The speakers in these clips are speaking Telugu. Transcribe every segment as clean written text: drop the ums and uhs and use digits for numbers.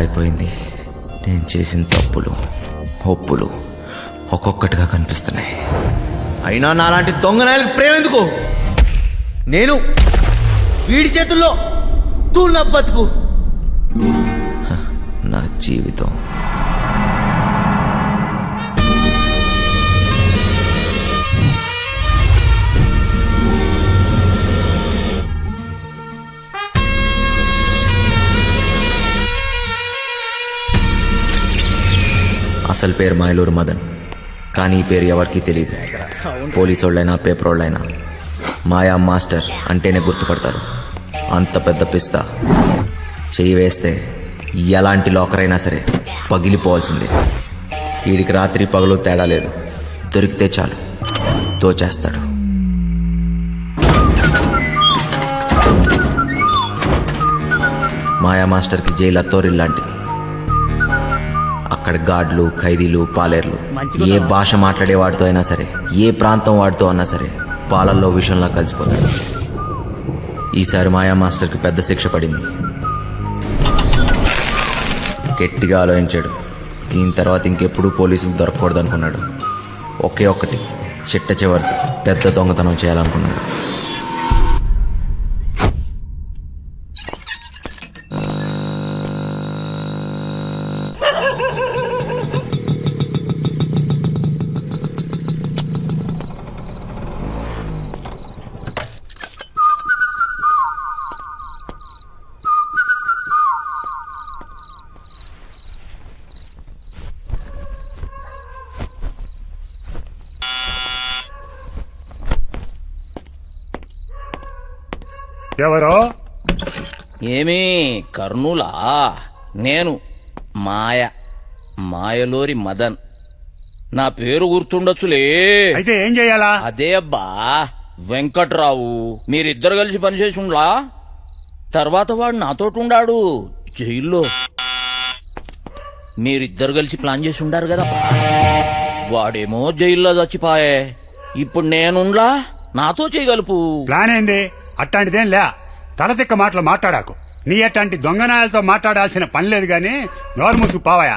అయిపోయింది. నేను చేసిన తప్పులు ఒప్పులు ఒక్కొక్కటిగా కనిపిస్తున్నాయి. అయినా నాలాంటి దొంగనాయలకు ప్రేమ ఎందుకు? నేను వీడి చేతుల్లో తూళ్ళ బతుకు. నా జీవితం అసలు పేరు మాయలూరు మదన్, కానీ ఈ పేరు ఎవరికీ తెలియదు. పోలీసు వాళ్ళైనా పేపర్ వాళ్ళైనా మాయా మాస్టర్ అంటేనే గుర్తుపడతారు. అంత పెద్ద పిస్తా చెయ్యి వేస్తే ఎలాంటి లాకర్ అయినా సరే పగిలిపోవాల్సిందే. వీడికి రాత్రి పగలు తేడా లేదు. దొరికితే చాలు దోచేస్తాడు. మాయా మాస్టర్కి జైలు అత్తోరిల్లాంటిది. అక్కడ గార్డులు, ఖైదీలు, పాలేర్లు, ఏ భాష మాట్లాడే వాడితో అయినా సరే, ఏ ప్రాంతం వాడితో అన్నా సరే పాలల్లో విషంలా కలిసిపోతాడు. ఈసారి మాయా మాస్టర్కి పెద్ద శిక్ష పడింది. గట్టిగా ఆలోచించాడు. దీని తర్వాత ఇంకెప్పుడు పోలీసులు దొరకకూడదు అనుకున్నాడు. ఒకే ఒక్కటి చిట్ట చివరిది పెద్ద దొంగతనం చేయాలనుకున్నాడు. ఎవరో? ఏమీ కర్నూలా? నేను మాయలూరి మదన్. నా పేరు గుర్తుండొచ్చులే. అయితే ఏం చెయ్యాలా? అదే అబ్బా వెంకట్రావు. మీరిద్దరు కలిసి పనిచేసి ఉండ్లా. తర్వాత వాడు నాతోటుండాడు జైల్లో. మీరిద్దరు కలిసి ప్లాన్ చేసి ఉండారు కదా. వాడేమో జైల్లో చచ్చిపాయే. ఇప్పుడు నేనుండ్లా, నాతో చేయగలుపు. ప్లాన్ ఏంది? అట్టాంటిదేం లే. తలతిక్క మాటలు మాట్లాడాకు. నీ అట్లాంటి దొంగనాయాలతో మాట్లాడాల్సిన పని లేదు గాని నోరు మూసుకు పోవాయా.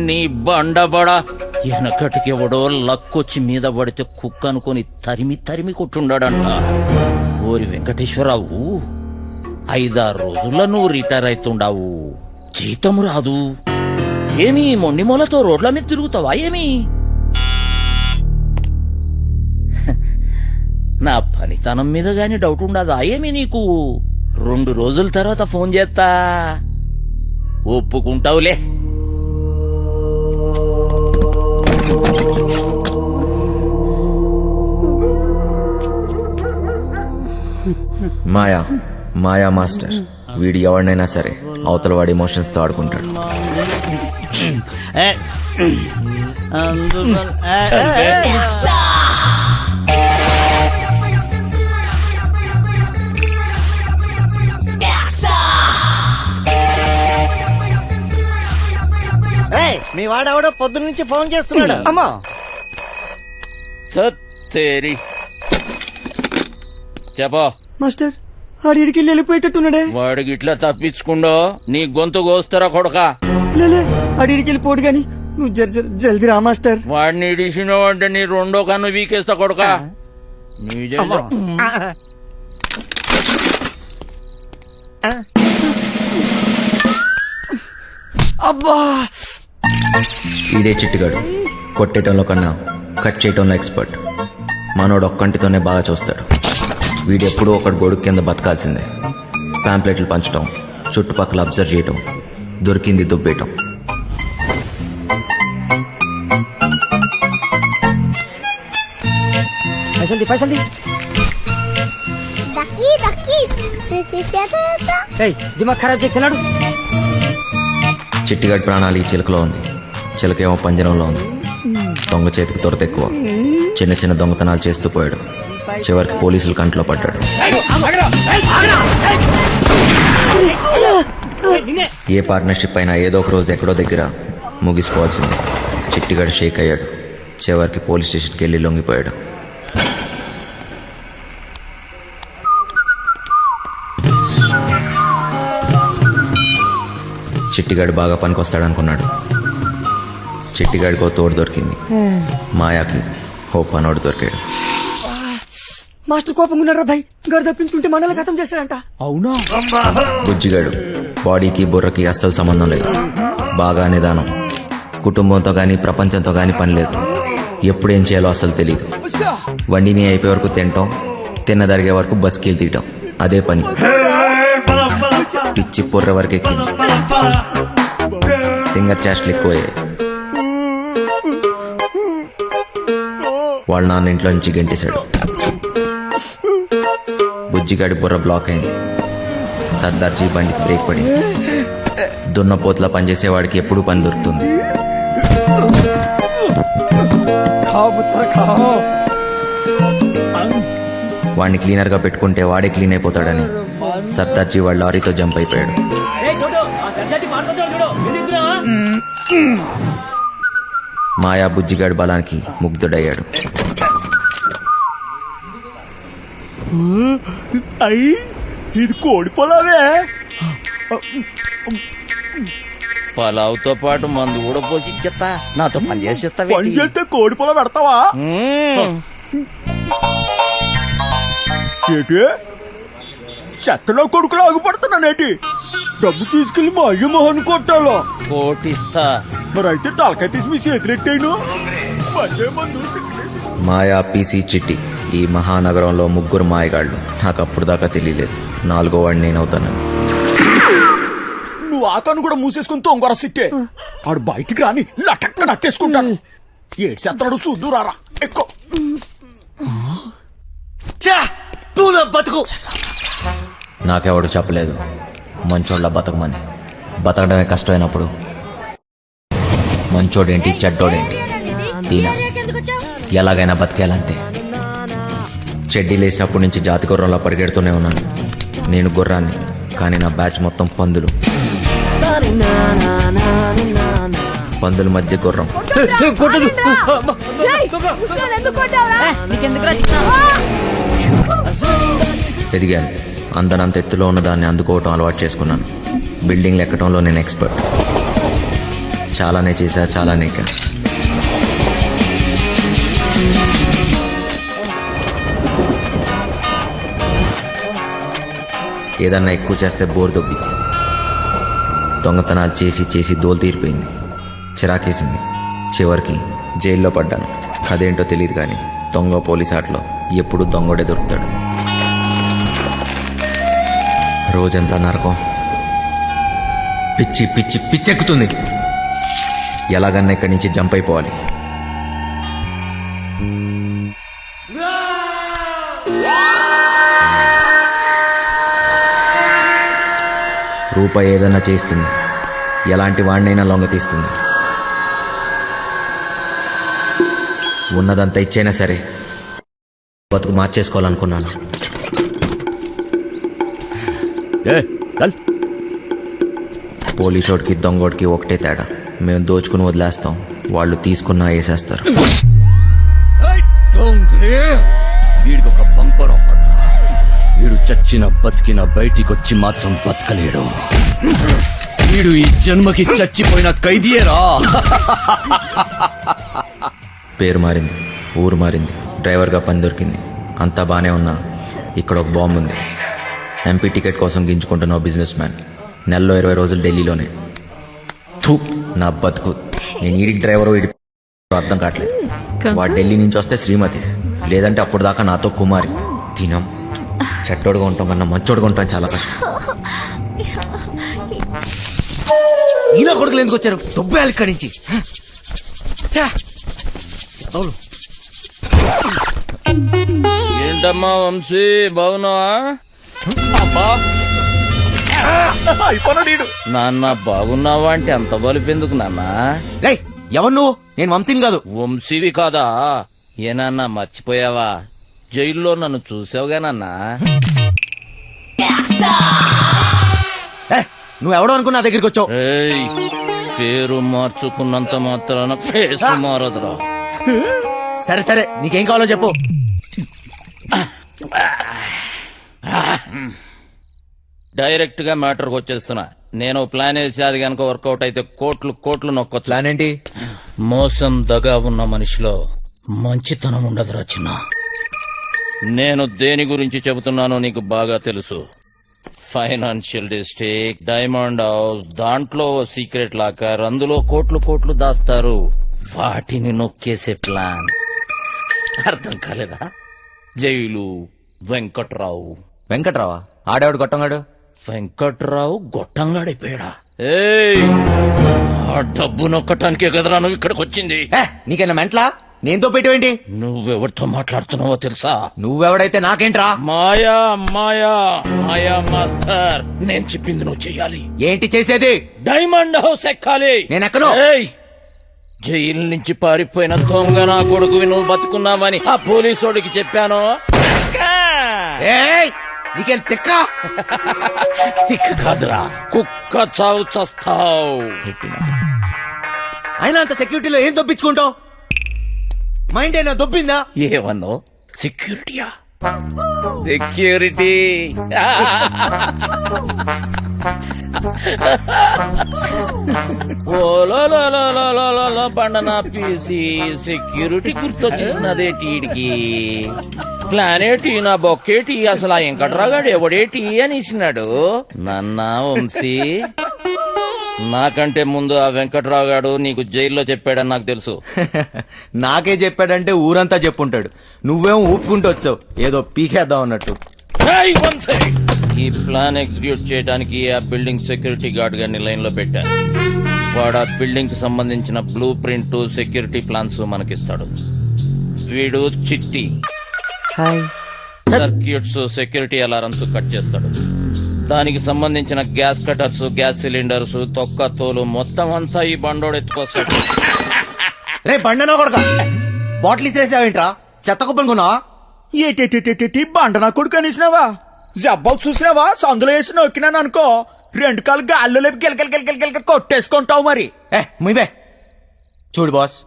నీ బండబడా వెనకటికెవడో లక్కొచ్చి మీద పడితే కుక్క అనుకుని తరిమి తరిమి కొట్టుండాడంట. ఓరి వెంకటేశ్వరరావు, 5-6 రోజుల్లో నువ్వు రిటైర్ అవుతుండావు. జీతం రాదు. ఏమీ మొండిమూలతో రోడ్ల మీద తిరుగుతావా ఏమి? నా పనితనం మీద గాని డౌట్ ఉండదా ఏమి నీకు? 2 రోజుల తర్వాత ఫోన్ చేస్తా, ఒప్పుకుంటావులే. మాయా మాస్టర్ వీడి ఎవరినైనా సరే అవతల వాడి ఎమోషన్స్ తో ఆడుకుంటాడు. మీ వాడెవడో పొద్దున్న నుంచి ఫోన్ చేస్తున్నాడు. అమ్మా చెప్పా మాస్టర్, ఆడికి వెళ్ళిపోయేటట్టున్నాడే. వాడికి ఇట్లా తప్పించుకుండో నీ గొంతు కోస్తారా కొడక? లేలే, ఆడికి వెళ్ళిపోడు గాని నువ్వు జల్దీ రా మాస్టర్. వాడిని ఇడిసినావు అంటే నీ 2వ కన్ను వీకేస్తా కొడక. అబ్బా, ఈడే చిట్టుగాడు. కొట్టేయటంలో కన్నా కట్ చేయటంలో ఎక్స్పర్ట్. మనోడు ఒక్కంటితోనే బాగా చూస్తాడు. వీడెప్పుడూ ఒకటి గొడుగు కింద బతకాల్సిందే. ప్యాంప్లెట్లు పంచటం, చుట్టుపక్కల అబ్జర్వ్ చేయటం, దొరికింది దుబ్బేయటం. పైసలు దక్కి దక్కి దిమాగ్ ఖరాబ్ చేసినాడు. చిట్టిగాడి ప్రాణాలు ఈ చిలకలో ఉంది, చిలకేమో పంజరంలో ఉంది. దొంగ చేతికి దొరత ఎక్కువ, చిన్న చిన్న దొంగతనాలు చేస్తూ పోయాడు. చివరికి పోలీసులు కంట్లో పడ్డాడు. ఏ పార్ట్నర్షిప్ అయినా ఏదో ఒక రోజు ఎక్కడో దగ్గర ముగిసిపోవాల్సిందే. చిట్టిగాడు షేక్ అయ్యాడు. చివరికి పోలీస్ స్టేషన్కి వెళ్ళి లొంగిపోయాడు. చిట్టిగాడు బాగా పనికొస్తాడనుకున్నాడు. చిట్టిగాడికో తోడు దొరికింది. మాయాకి ఓ పనోడు దొరికాడు. మాస్టర్ కోపంగా ఉన్నాడు రా భయ్. గారు తప్పించుకుంటే మనల్ని ఖతం చేశాడంట. అవునా? బుజ్జిగాడు బాడీకి బుర్రకి అస్సలు సంబంధం లేదు. బాగా నిదానం. కుటుంబంతో గాని ప్రపంచంతో గాని పని లేదు. ఎప్పుడేం చేయాలో అస్సలు తెలియదు. వండిని అయిపోయే వరకు తినటం, తిన్నదరిగే వరకు బస్కీలు తీయటం, అదే పని. పిచ్చి పొర్ర వరకు ఎక్కింది. ఫింగర్ చాస్ట్లు ఎక్కువయ్యాయి. వాళ్ళ నాన్న ఇంట్లో నుంచి గెంటేశాడు. బుజ్జిగాడి బుర్ర బ్లాక్ అయింది. సర్దార్జీ బండికి బ్రేక్ పడింది. దున్నపోతులా పనిచేసేవాడికి ఎప్పుడూ పని దొరుకుతుంది. వాడిని క్లీనర్ గా పెట్టుకుంటే వాడే క్లీన్ అయిపోతాడని సర్దార్జీ వాళ్ళ లారీతో జంప్ అయిపోయాడు. మాయా బుజ్జిగాడి బలానికి ముగ్ధుడయ్యాడు. ఇది కోడి పొలావే. పలావుతో పాటు మందు కూడా పోసి ఇచ్చేస్తా. నాతో పని చేసేస్తా. పని చేస్తే కోడి పొలం పెడతావా? ఏటి చెత్తలో కొడుకులు ఆగిపడుతున్నానేటి? డబ్బు తీసుకెళ్లి మా అయ్య మొహన్ కొట్టాలో. కోటిస్తా. మరి అయితే తలకాయ తీసి మీ చేతులెట్టాను. మళ్ళీ మందు మాయా, పీసీ, చిట్టి ఈ మహానగరంలో ముగ్గురు మాయగాళ్ళు. నాకు అప్పుడు దాకా తెలియలేదు 4వ వాడిని నేనవుతానని. నువ్వు ఆతను కూడా మూసేసుకుని తొంగర సిట్టే. ఆడు బయటికి రాని లటక్క నట్టేసుకుంటాను. ఏడు చెత్తడు చూద్దురారా ఎక్కువ. బతుకు నాకెవడు చెప్పలేదు మంచోళ్ళ బతకమని. బతకడమే కష్టమైనప్పుడు మంచోడేంటి చెడ్డోడేంటి తీనా ఎలాగైనా బతికేయాలంతే. చెడ్డీ లేచినప్పటి నుంచి జాతి గుర్రంలా పరిగెడుతూనే ఉన్నాను. నేను గుర్రాన్ని, కానీ నా బ్యాచ్ మొత్తం పందులు. పందుల మధ్య గుర్రం. ఎదిగాను. అందనంత ఎత్తులో ఉన్న దాన్ని అందుకోవటం అలవాటు చేసుకున్నాను. బిల్డింగ్లు ఎక్కడంలో నేను ఎక్స్పర్ట్. చాలానే చేశా, చాలానే ఎక్కా. ఏదన్నా ఎక్కువ చేస్తే బోర్ దొబ్బింది. దొంగతనాలు చేసి చేసి దోలు తీరిపోయింది. చిరాకేసింది. చివరికి జైల్లో పడ్డాను. అదేంటో తెలియదు కానీ దొంగ పోలీస్ ఆటలో ఎప్పుడు దొంగోడే దొరుకుతాడు. రోజంతా నరకం. పిచ్చి పిచ్చి పిచ్చెక్కుతుంది. ఎలాగన్నా ఇక్కడి నుంచి జంప్ అయిపోవాలి. రూపాయి ఏదైనా చేస్తుంది. ఎలాంటి వాడినైనా లొంగ తీస్తుంది. ఉన్నదంతా ఇచ్చైనా సరే బతుకు మార్చేసుకోవాలనుకున్నాను. పోలీసోడికి దొంగోడికి ఒకటే తేడా. మేము దోచుకుని వదిలేస్తాం, వాళ్ళు తీసుకున్నా వేసేస్తారు. వీడికి ఒక బంపర్ ఆఫర్. వీడు చచ్చిన బతికిన బయటికొచ్చి మాత్రం బతకలేడు. వీడు ఈ జన్మకి చచ్చిపోయిన ఖైదీయేరా. పేరు మారింది, ఊరు మారింది, డ్రైవర్గా పని దొరికింది. అంతా బానే ఉన్నా ఇక్కడ ఒక బాంబు ఉంది. ఎంపీ టికెట్ కోసం గింజుకుంటున్న బిజినెస్ మ్యాన్. నెలలో 20 రోజులు ఢిల్లీలోనే. థూ, నా బతుకు. నేను ఈడికి డ్రైవరు ఈడి అర్థం కావట్లేదు. వాడు ఢిల్లీ నుంచి వస్తే శ్రీమతి, లేదంటే అప్పుడు దాకా నాతో కుమారి. తినం. చెట్టోడుగా ఉంటాం కన్నా మంచోడుగా ఉంటాం చాలా కష్టం. ఇలా కొడుకులు ఎందుకు వచ్చారు? దొబ్బేయాలి ఇక్కడి నుంచి. అవును ఏంటమ్మా వంశీ బాగున్నావా? అయిపోయినా నీడు నాన్న బాగున్నావా అంటే అంత బలిపెందుకు నాన్న? రేయ్ ఎవరు నువ్వు? నేను వంశీని కాదు. వంశీవి కాదా? ఏనాన్న మర్చిపోయావా? జైల్లో నన్ను చూసావుగా నాన్న? నువ్వెవడో అనుకున్నా నా దగ్గరికి వచ్చావు. ఏయ్, పేరు మార్చుకున్నంత మాత్రాన ఫేస్ మారదురా. సరే సరే నీకేం కావాలో చెప్పు. డైరెక్ట్ గా మ్యాటర్కి వచ్చేస్తున్నా. నేను ప్లాన్ వేసి అది గనక వర్కౌట్ అయితే కోట్లు కోట్లు నొక్కొచ్చు. ప్లాన్ ఏంటి? మోసం దగా ఉన్న మనిషిలో మంచితనం ఉండదురా చిన్న. నేను దేని గురించి చెబుతున్నానో నీకు బాగా తెలుసు. ఫైనాన్షియల్ డిస్ట్రిక్ట్, డైమండ్ హౌస్, దాంట్లో సీక్రెట్ లాకర్, అందులో కోట్లు కోట్లు దాస్తారు. వాటిని నొక్కేసే ప్లాన్. అర్థం కాలేదా? జైలు, వెంకట్రావు. వెంకట్రావా? ఆడేవాడు గొట్టంగాడు. వెంకట్రావు గొట్టంగాడిపోయాడా? ఏయ్, ఆ డబ్బు నొక్కటానికే కదరా నువ్వు ఇక్కడికి వచ్చింది. నీకైనా మెంట్లా? నేనుతో పెట్టేవేంటి? నువ్వెవరితో మాట్లాడుతున్నావో తెలుసా? నువ్వెవడైతే నాకేంట్రా? మాయా మాయా మాయా మాస్టర్, నేను చెప్పింది నువ్వు చెయ్యాలి. ఏంటి చేసేది? డైమండ్ హౌస్ ఎక్కాలి. నేను ఎక్కను. ఏయ్, జైలు నుంచి పారిపోయిన దొంగ నా కొడుకువి నువ్వు బతుకున్నావని ఆ పోలీసోడికి చెప్పాను. ఏయ్, నీకేం తిక్క? తిక్కు కాదురా, కుక్క చావు చస్తావు. అయినా అంత సెక్యూరిటీలో ఏం దొప్పించుకుంటావు? మైండ్ అయినా దొబ్బిందా? ఏమన్నావు? సెక్యూరిటీయా? సెక్యూరిటీ ఓలో బండనా పీసి సెక్యూరిటీ గుర్తొచ్చేసినదేటి ఈడికి. ప్లానేటి నా బొక్కేటి, అసలు ఆ వెంకట్రాగాడు ఎవడేటి అనేసినాడు. నన్నా వంశీ, నాకంటే ముందు ఆ వెంకట్రావు గాడు నీకు జైల్లో చెప్పాడని నాకు తెలుసు. నాకే చెప్పాడంటే ఊరంతా చెప్పుంటాడు. నువ్వేం ఊపుకుంటూ వచ్చావు ఏదో పీకేద్దాం అన్నట్టు. ఏయ్ వంశీ, ఈ ప్లాన్ ఎగ్జిక్యూట్ చేయడానికి ఆ బిల్డింగ్ సెక్యూరిటీ గార్డ్ గారిని లైన్ లో పెట్టా. వాడు ఆ బిల్డింగ్ కి సంబంధించిన బ్లూ ప్రింట్, సెక్యూరిటీ ప్లాన్స్ మనకిస్తాడు. వీడు చిట్టి సర్క్యూట్స్, సెక్యూరిటీ అలారమ్స్ కట్ చేస్తాడు. దానికి సంబంధించిన గ్యాస్ కటర్స్, గ్యాస్ సిలిండర్స్, తొక్క తోలు మొత్తం అంతా ఈ బండోడు ఎత్తుకొస్తాడు. రే బండనా కొడక, బాటిల్ ఇసిరేసావేంట్రా? చెత్త కుప్పనుకున్నావా? ఏటేటేటేటి బండ నా కొడుకు అనేసినావా? జబ్బాలు చూసినావా? సందులో వేసి నొక్కినాను అనుకో, 2 కాళ్ళు గాల్లో లేపి గిలకలు కొట్టేసుకుంటావు మరి. ముయ్యే చూడు బాస్,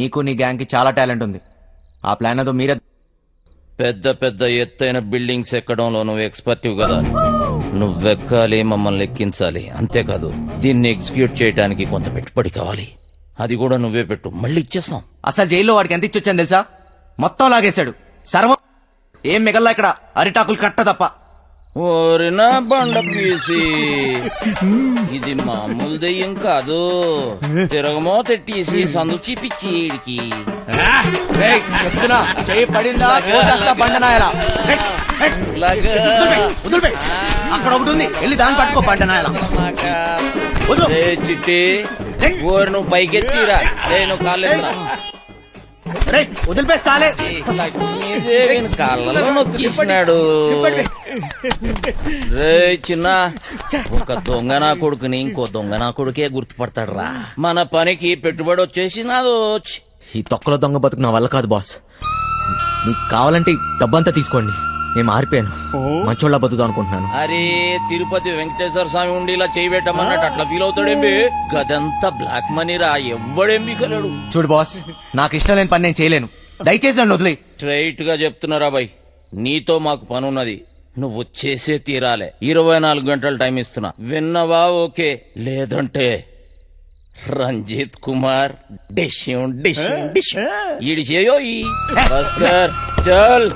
నీకు నీ గ్యాంగ్ కి చాలా టాలెంట్ ఉంది. ఆ ప్లాన్ అదో మీరే. పెద్ద పెద్ద ఎత్తైన బిల్డింగ్స్ ఎక్కడంలో నువ్వు ఎక్స్పర్టివ్ కదా. నువ్వెక్కాలి, మమ్మల్ని ఎక్కించాలి. అంతేకాదు, దీన్ని ఎగ్జిక్యూట్ చేయడానికి కొంత పెట్టుబడి కావాలి. అది కూడా నువ్వే పెట్టు, మళ్ళీ ఇచ్చేస్తాం. అసలు జైల్లో వాడికి ఎంత ఇచ్చొచ్చాను తెలుసా? మొత్తం లాగేశాడు. సర్వం ఏం మిగల్లా ఇక్కడ, అరిటాకులు కట్ట తప్ప. ఓరినా బండ పీసి, ఇది మామూలు దెయ్యం కాదు. తిరగమో తెట్టేసి సందు చూపించి ఈడికి. చెయ్యి పడిందా బండనాయలా? అక్కడ ఒకటి ఉంది, వెళ్ళి దాన్ని పట్టుకో బండనాయలా. చిట్టి, ఓరి నువ్వు పైకెత్తిరా. నువ్వు కాళ్ళు వదిలిపేస్తాలే. కాళ్ళలో నొక్కిస్తున్నాడు. రే చిన్న, ఒక దొంగ నా కొడుకుని ఇంకో దొంగ నా కొడుకే గుర్తుపడతాడు రా. మన పనికి పెట్టుబడి వచ్చేసి నాదో. ఈ తొక్కలో దొంగ బతుకు నా వల్ల కాదు బాస్. మీకు కావాలంటే డబ్బంతా తీసుకోండి, నేను మారిపోయాను. మంచోళ్ళ బతుకుతా అనుకుంటున్నాను. అరే, తిరుపతి వెంకటేశ్వర స్వామి ఉండి ఇలా చేయబెట్టమన్నట్టు అట్లా ఫీల్ అవుతాడేంబి? గదంతా బ్లాక్ మనీ రా, ఎవ్వడేంబి కలడు. చూడు బాస్, నాకు ఇష్టం లేని పని నేను చేయలేను. దయచేసి నన్ను వదిలే. స్ట్రైట్ గా చెప్తున్నారా బాయ్, నీతో మాకు పనున్నది. నువ్వు చేసే తీరాలే. 24 గంటలు టైం ఇస్తున్నా. విన్నవా? ఓకే, లేదంటే రంజిత్ కుమార్ ఈడి చేయో. చల్.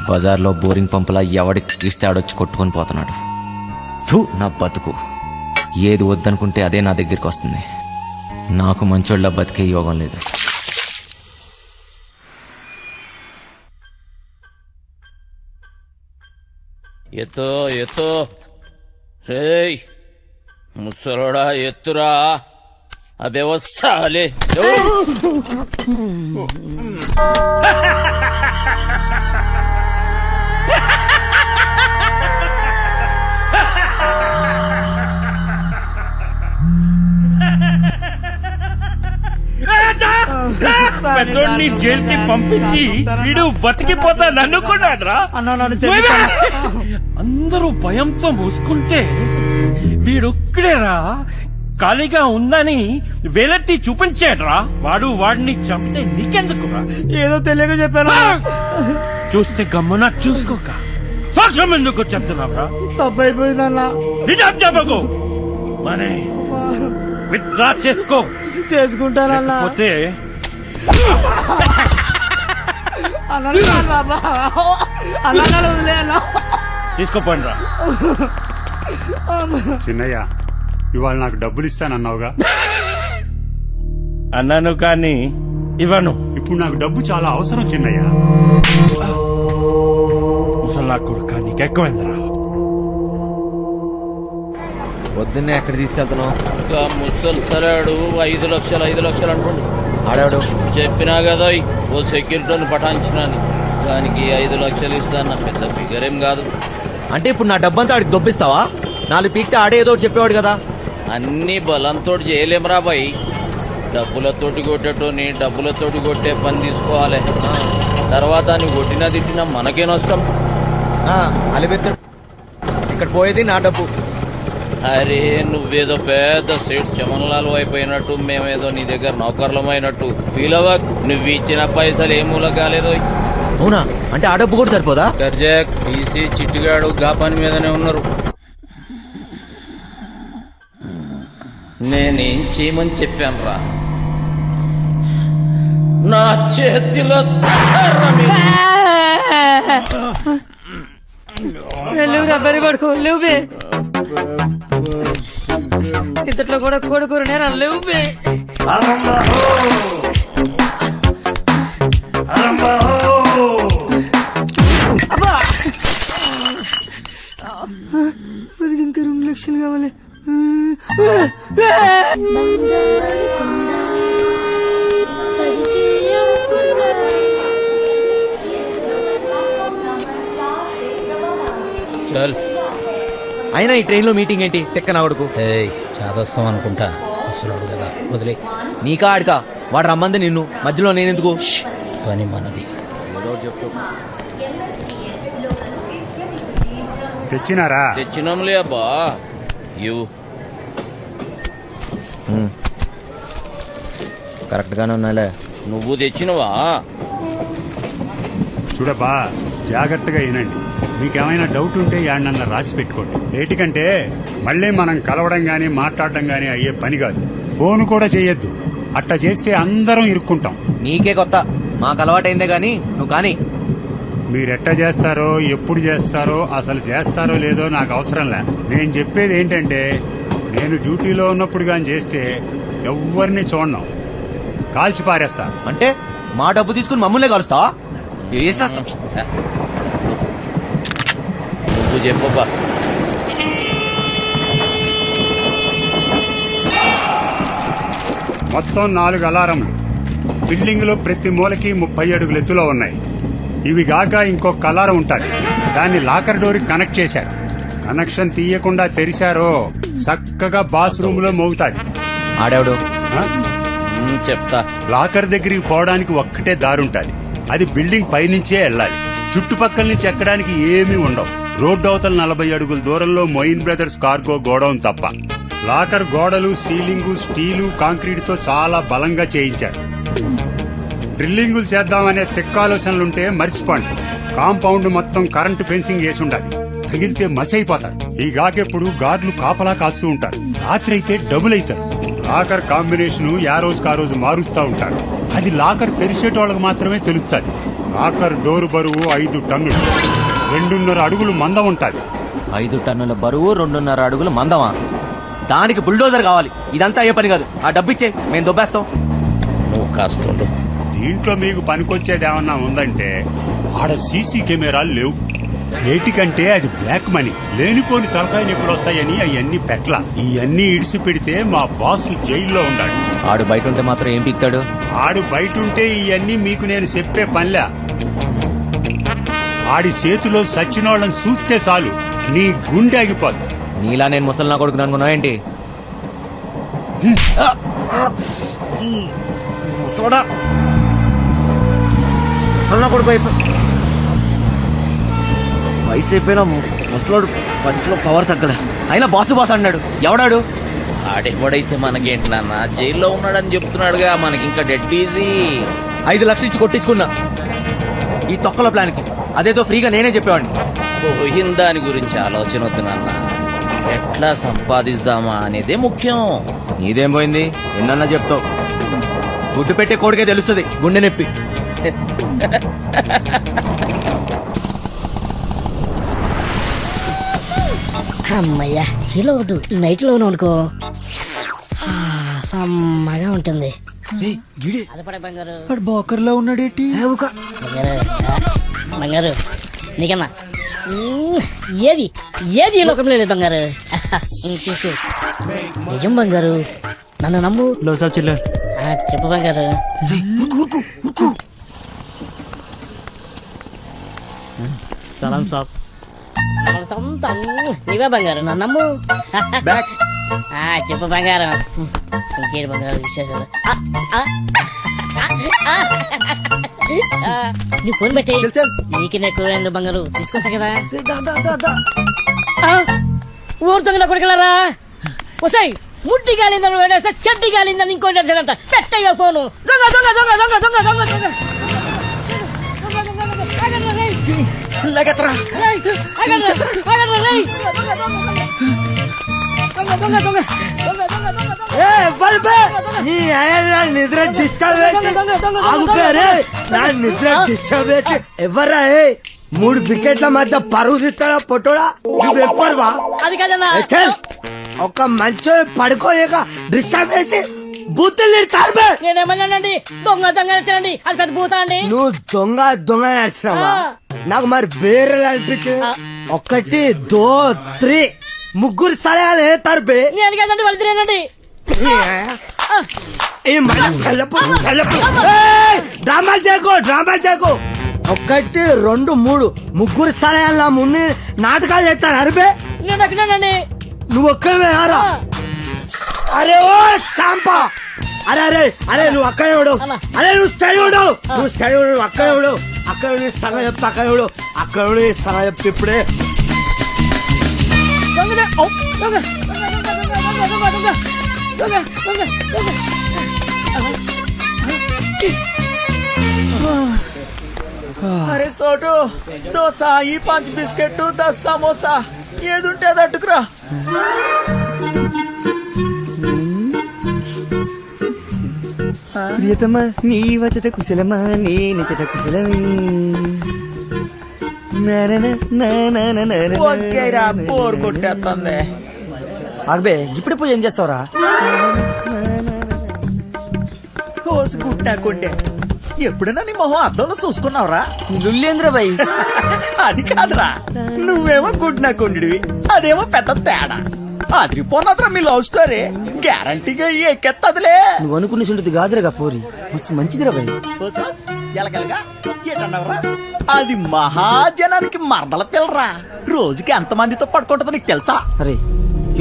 బజార్లో బోరింగ్ పంపులా ఎవడికి ఇస్తే ఆడొచ్చి కొట్టుకొని పోతున్నాడు. నా బతుకు ఏది వద్దనుకుంటే అదే నా దగ్గరికి వస్తుంది. నాకు మంచోళ్ళ బతికే యోగం లేదు. ఎత్తో ఎత్తో, రేయ్ ముసలోడా ఎత్తురా. అబే వస్తాలే. పెద్దోడిని జైలుకి పంపించి వీడు బతికిపోతాను అనుకున్నాడ్రా. అన్నా నన్ను క్షమించు. అందరూ భయంతో మూసుకుంటే వీడొక్కడేరా ఖాళీగా ఉందని వేలెత్తి చూపించాడ్రా. వాడిని చంపితే నీకెందుకురా? ఏదో తెలియక చెప్పాను. చూస్తే గమ్మున చూసుకోక సాక్ష్యం ఎందుకు చెప్తున్నావురా? తప్పైపోయిందన్నా. నిజం చెప్పకు. మనే విత్డ్రా చేసుకో. చేసుకుంటానన్నా. పోతే తీసుకోపోండి రా. చిన్నయ్య ఇవాళ నాకు డబ్బులు ఇస్తానన్నావుగా, అన్నాను కానీ ఇవ్వను. ఇప్పుడు నాకు డబ్బు చాలా అవసరం చిన్నయ్య. ముసలా కొడుక నీకెక్కువైందిరా. పొద్దున్నే ఎక్కడ తీసుకెళ్తున్నావు? ఇంకా ముసలి సరాడు 5 లక్షలు 5 లక్షలు అంటుండు. ఆడాడు చెప్పినా కదా ఓ సెక్యూరిటీని పటాయించినాను, దానికి 5 లక్షలు ఇస్తాను. పెద్ద ఫిగర్ ఏం కాదు. అంటే ఇప్పుడు నా డబ్బంతా ఆడికి దొబ్బిస్తావా? 4 పీక్తే ఆడే ఏదో ఒకటి చెప్పేవాడు కదా. అన్ని బలంతో చేయలేం బాయ్. డబ్బులతోటి కొట్టేటోని డబ్బులతోటి కొట్టే పని తీసుకోవాలి. తర్వాత నీ కొట్టినా తిట్టినా మనకే నష్టం. అలిపెత్తాడు. ఇక్కడ పోయేది నా డబ్బు. అరే నువ్వేదో పెద్ద సేట్ చమన్లాల్ అయిపోయినట్టు, మేమేదో నీ దగ్గర నౌకర్లమైనట్టు ఫీల్ అవ్వక్. నువ్వు ఇచ్చిన పైసలు ఏ మూల కాలేదో. అవునా? అంటే ఆ డబ్బు కూడా సరిపోదా? గర్జాక్ టీసీ చిట్టిగాడు గా పని మీదనే ఉన్నారు. నేనేం చేయమని చెప్పాను రా? నా చేతిలో లేవురా బరి పడుకో లేవు బే. ఇంతట్లో కూడా కొడుకునేరా లేవు బే. మరి ఇంకా 2 లక్షలు కావాలి. చల్. అయినా ఈ ట్రైన్ లో మీటింగ్ ఏంటి? తెక్క నా కొడుకు. చాదొస్తాం అనుకుంటా. అసలు కదా వదిలే. నీకా ఆడికా? వాడు రమ్మంది నిన్ను, మధ్యలో నేనెందుకు? పని మనది. ఏదో ఒకటి చెప్తూ. తెచ్చినారా? తెచ్చినాంలే అబ్బా. ఇవ్వు. కరెక్ట్ గానే ఉన్నాలే. నువ్వు తెచ్చినవా? చూడబ్బా, జాగ్రత్తగా వినండి. మీకేమైనా డౌట్ ఉంటే యాడనన్నా రాసి పెట్టుకోండి. ఏటికంటే మళ్ళీ మనం కలవడం గానీ మాట్లాడడం గానీ అయ్యే పని కాదు. ఫోన్ కూడా చెయ్యొద్దు. అట్టా చేస్తే అందరం ఇరుక్కుంటాం. నీకే కొత్త, మాకు అలవాటైందే గాని నువ్వు కానీ. మీరెట్టా చేస్తారో, ఎప్పుడు చేస్తారో, అసలు చేస్తారో లేదో నాకు అవసరంలే. నేను చెప్పేది ఏంటంటే, నేను డ్యూటీలో ఉన్నప్పుడు గాని చేస్తే ఎవరిని చూడను, కాల్చి పారేస్తా. అంటే మా డబ్బు తీసుకుని మమ్మల్నే కలుస్తావా? వేసేస్తాం. నువ్వు చెప్పబ్బా. మొత్తం 4 అలారంలు బిల్డింగ్ లో ప్రతి మూలకి 30 అడుగుల ఎత్తులో ఉన్నాయి. ఇవి గాక ఇంకొక అలారం ఉంటుంది. దాన్ని లాకర్ డోర్ కనెక్ట్ చేశారు. కనెక్షన్ తీయకుండా తెరిచారో చక్కగా బాస్ రూమ్ లో మోగుతాది. ఆడాడు చెప్తా. లాకర్ దగ్గరికి పోవడానికి ఒక్కటే దారుంటది. అది బిల్డింగ్ పైనుంచే వెళ్ళాలి. చుట్టుపక్కల నుంచి ఎక్కడానికి ఏమీ ఉండవు. రోడ్డు అవతల 40 అడుగుల దూరంలో మొయిన్ బ్రదర్స్ కార్గో గోడౌన్ తప్ప. లాకర్ గోడలు, సీలింగు స్టీలు, కాంక్రీట్ తో చాలా బలంగా చేయించారు. డ్రిల్లింగులు చేద్దామనే తెక్కాలోచనలుంటే మర్చిపోండి. కాంపౌండ్ మొత్తం కరెంటు ఫెన్సింగ్ వేసి ఉండాలి. తగిలితే మసైపోతారు. ఈ గాకెప్పుడు గార్డులు కాపలా కాస్తూ ఉంటారు. రాత్రి అయితే డబుల్ అవుతారు. లాకర్ కాంబినేషన్ యా రోజుకా రోజు మారుస్తూ ఉంటారు. అది లాకర్ తెరిచేటోళ్ళకి మాత్రమే తెలుస్తుంది. లాకర్ డోరు బరువు 5 టన్నులు, 2.5 అడుగులు మందం ఉంటుంది. 5 టన్నుల బరువు, 2.5 అడుగులు మందమా? దానికి బుల్డోజర్ కావాలి. ఇదంతా అయ్యే పని కాదు. ఆ డబ్బిచ్చే, మేము దొబ్బేస్తాం. నువ్వు కాస్తుండు. దీంట్లో మీకు పనికొచ్చేది ఏమన్నా ఉందంటే, ఆడ సీసీ కెమెరాలు లేవు. ఏటికంటే అది బ్లాక్ మనీ. లేనిపోని తలకాయలు ఎప్పుడు వస్తాయని అవన్నీ పెట్ల. ఇవన్నీ ఇడిసి పెడితే మా బాస్ జైల్లో ఉండాడు. ఆడు బయట ఉంటే మాత్రం ఏం పీక్తాడు? ఆడు బయట ఉంటే ఇవన్నీ మీకు నేను చెప్పే పనిలే. ఆడి చేతిలో సచ్చినోళ్ళని చూస్తే చాలు నీ గుండె ఆగిపోద్ది. నీలా నేను ముసలి నా కొడుకు అనుకున్నా ఏంటి? చూడా అసలు కొడుకు వయసు అయిపోయినా ముసలోడు పంచులో పవర్ తగ్గడా అయినా బాసు బాస్ అన్నాడు ఎవడాడు ఆడెవడైతే మనకేంటి నాన్న, జైల్లో ఉన్నాడని చెప్తున్నాడుగా, మనకి ఇంకా డెడ్ ఈజీ. 5 లక్షలు ఇచ్చి కొట్టించుకున్నా ఈ తొక్కల ప్లాన్ కి. అదేదో ఫ్రీగా నేనే చెప్పేవాడిని. పోయిన దాని గురించి ఆలోచన వద్దు నాన్న, ఎట్లా సంపాదిస్తామా అనేదే ముఖ్యం. నీదేం పోయింది ఎన్నన్నా చెప్తావు. గుడ్డు పెట్టే కోడికే తెలుస్తుంది గుండె నొప్పి. అమ్మయ్యా చీలో వద్దు, నైట్ లో అనుకో సమ్మగా ఉంటుంది. అదపడే బంగారు బోకర్లో ఉన్నాడేటి. బంగారు బంగారు నీకన్నా ఏది ఏది ఈ లోకంలో లేదు బంగారు. తీసు నిజం బంగారు, నన్ను నమ్ము. చెప్పు బంగారు. సలాం సాబ్. సొంతం నీవే బంగారు, నన్ను నమ్ము. చెప్పు బంగారం, ఇంకేడు బంగారు విశేషాలు. నువ్వు ఫోన్ పెట్టి నీకు ఎక్కువ బంగారు తీసుకొస్తా కదా. ఊరుతుందా కొడుకులారా, వస్తాయి ముట్టి గాలిందని వేడేస్తే చెడ్డి గాలిందని ఇంకోటి పెట్టయ్యా ఫోను. దొంగ దొంగ దొంగ దొంగ దొంగ దొంగ దొంగ నిద్ర డిస్టర్బ్ చేసి ఎవరా 3 వికెట్ల మధ్య పరుగు తీస్తాడా పొట్టోడా. నువ్వెప్పరువా అది కదన్నా, ఒక మంచి పడుకోలేక డిస్టర్బ్ చేసి బూతులు తిడతారు. నేనేమన్నానండి, దొంగ దొంగ నచ్చానండి, అది పెద్ద పూత అండి. నువ్వు దొంగ దొంగ నడిచినావా? నాకు మరి వేరే అనిపించింది. 1 2 3 ముగ్గురు సలహాలు తరపే. నేను కదండి వాళ్ళు తినేనండి. డ్రామాలు చేయకు 1 2 3 ముగ్గురు సలహాల ముందు నాటకాలు చేస్తాను అరిపే. నేను ఎక్కడానండి. నువ్వు ఒక్కవే ఆరా. అరే ఓ సాంపా, అరే అరే అరే నువ్వు అక్కడ ఎవడు, అరే నువ్వు స్టడీ ఉండవు, నువ్వు స్టడీ ఉండవు, అక్కడ ఎవడు, అక్కడ సగం చెప్తా, అక్కడ ఎవడు, అక్కడ సగం చెప్తే ఇప్పుడే. అరే సోటు దోశ, ఈ 5 బిస్కెట్ 10 సమోసా ఏదుంటే అది అట్టుకురా. ప్రియతమా నీ వచ్చట కుశలమా నేనచట కుశలమే. బోర్ కొట్టేస్తుంది. అబ్బే ఇప్పుడు పోయి ఏం చేస్తావురా? రోజు గుడ్డాకుండే ఎప్పుడైనా నీ మొహం అద్దంలో చూసుకున్నావురా? లుల్లేంద్ర బాయ్. అది కాదురా, నువ్వేమో గుడ్నాకుండివి, అదేమో పెద్ద తేడా. అదిరిపోన్నదిరా మీ లవ్ స్టోరీ. గ్యారంటీగా ఎక్కెత్తదిలే. నువ్వు అనుకున్న చుంటుంది కాదురా పోరి, మస్తు మంచిదిరా బాయ్. ఎలగలగా ఏటన్నావురా? అది మహాజనానికి మరదల పిల్లరా. రోజుకి ఎంత మందితో పడుకుంటుందో నీకు తెలుసా? అరే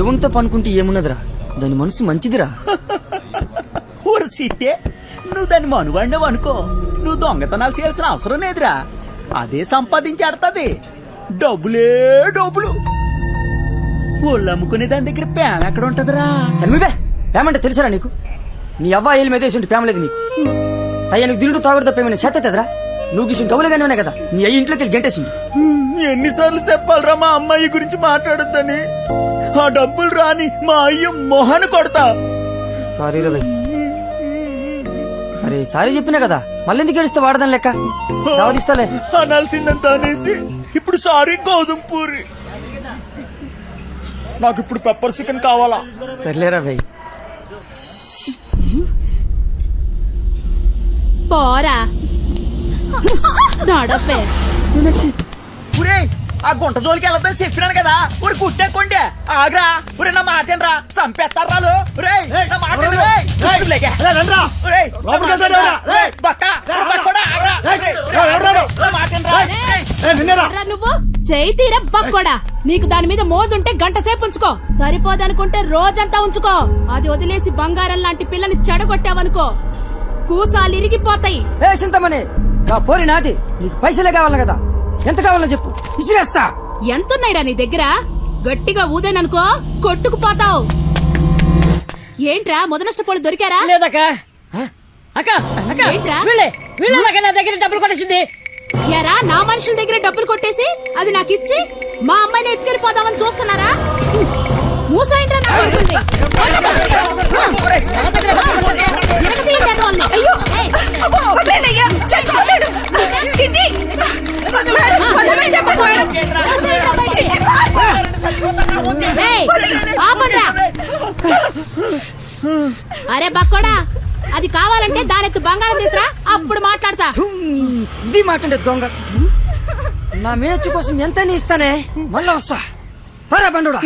ఎవరితో పనుకుంటే ఏమున్నదిరా, దాని మనసు మంచిదిరా. ఊరు సీటే, నువ్వు దాన్ని మనువాడినావు అనుకో, నువ్వు దొంగతనాలు చేయాల్సిన అవసరం లేదురా. అదే సంపాదించాడుతుంది. డబ్బులే డబ్బులు. ఒళ్ళు అమ్ముకునే దాని దగ్గర ప్రేమ ఎక్కడ ఉంటదిరా? చనివే ప్రేమ అంటే తెలుసారా నీకు? నీ అవ్వ ఏళ్ళు మీద ప్రేమ లేదు నీకు. అయ్యా నీకు దిండు తాగుడు తప్పేమైనా చేతరా? నువ్వు గిసిన కవులుగానే ఉన్నాయి కదా, నీ అయ్యి ఇంట్లోకి వెళ్ళి గంటేసింది. ఎన్నిసార్లు చెప్పాలరా మా అమ్మాయి గురించి మాట్లాడొద్దని? ఆ డబ్బులు రాని మా అయ్య మొహను కొడతా. సారీ రా భయ్. అరే సారీ చెప్పినా కదా, మళ్ళీ ఎందుకు ఏడుస్తే వాడదాని లెక్క దావదిస్తాలే. అనాల్సిందంత అనేసి ఇప్పుడు సారీ గోధుమ పూరి. నాకు ఇప్పుడు పెప్పర్ చికెన్ కావాలా? సర్లేరా భయ్. పోరా నడపే. ఒరే ఆ గుంట జోలికి వెళ్ళొద్దని చెప్పినాను కదా. ఊరి కుట్టేకోండి ఆగ్రా. ఒరే నా మాటేనరా, చంపేస్తారా? నా మాట నువ్వు చేయి తీర బక్కోడా. నీకు దాని మీద మోజుంటే గంట సేపు ఉంచుకో, సరిపోదనుకుంటే రోజంతా ఉంచుకో. అది వదిలేసి బంగారం లాంటి పిల్లని చెడగొట్టావనుకో కూసాలు ఇరిగిపోతాయి. ఏ చింతమని నా పోరి నాది, నీకు పైసలే కావాలి కదా, ఎంత కావాలో చెప్పు, ఇసిరేస్తా. ఎంతున్నాయిరా నీ దగ్గర? గట్టిగా ఊదేననుకో కొట్టుకుపోతావు. ఏంట్రా మొదనష్టపోళ్ళు దొరికారా? లేదక్క. అక్క అక్క ఏంట్రా? వీళ్ళ నా దగ్గర డబ్బులు కొట్టేసింది. ఎరా నా మనుషుల దగ్గర డబ్బులు కొట్టేసి అది నాకిచ్చి మా అమ్మాయిని ఎత్తుకెళ్ళిపోదామని చూస్తున్నారా? మూసాయింట్రా నా కొడుకుల్ని. ఎరగదీయండి ఎదవల్ని. ఏయ్. ఏయ్, ఆపండ్రా. అరే బక్కోడా, అది కావాలంటే దానెత్తు బంగారం తీసురా, అప్పుడు మాట్లాడతా. ఇది మాట్లాడే దొంగ. నా మేచు కోసం ఎంత ఇస్తానే, మళ్ళా వస్తా. పరా బండుడా.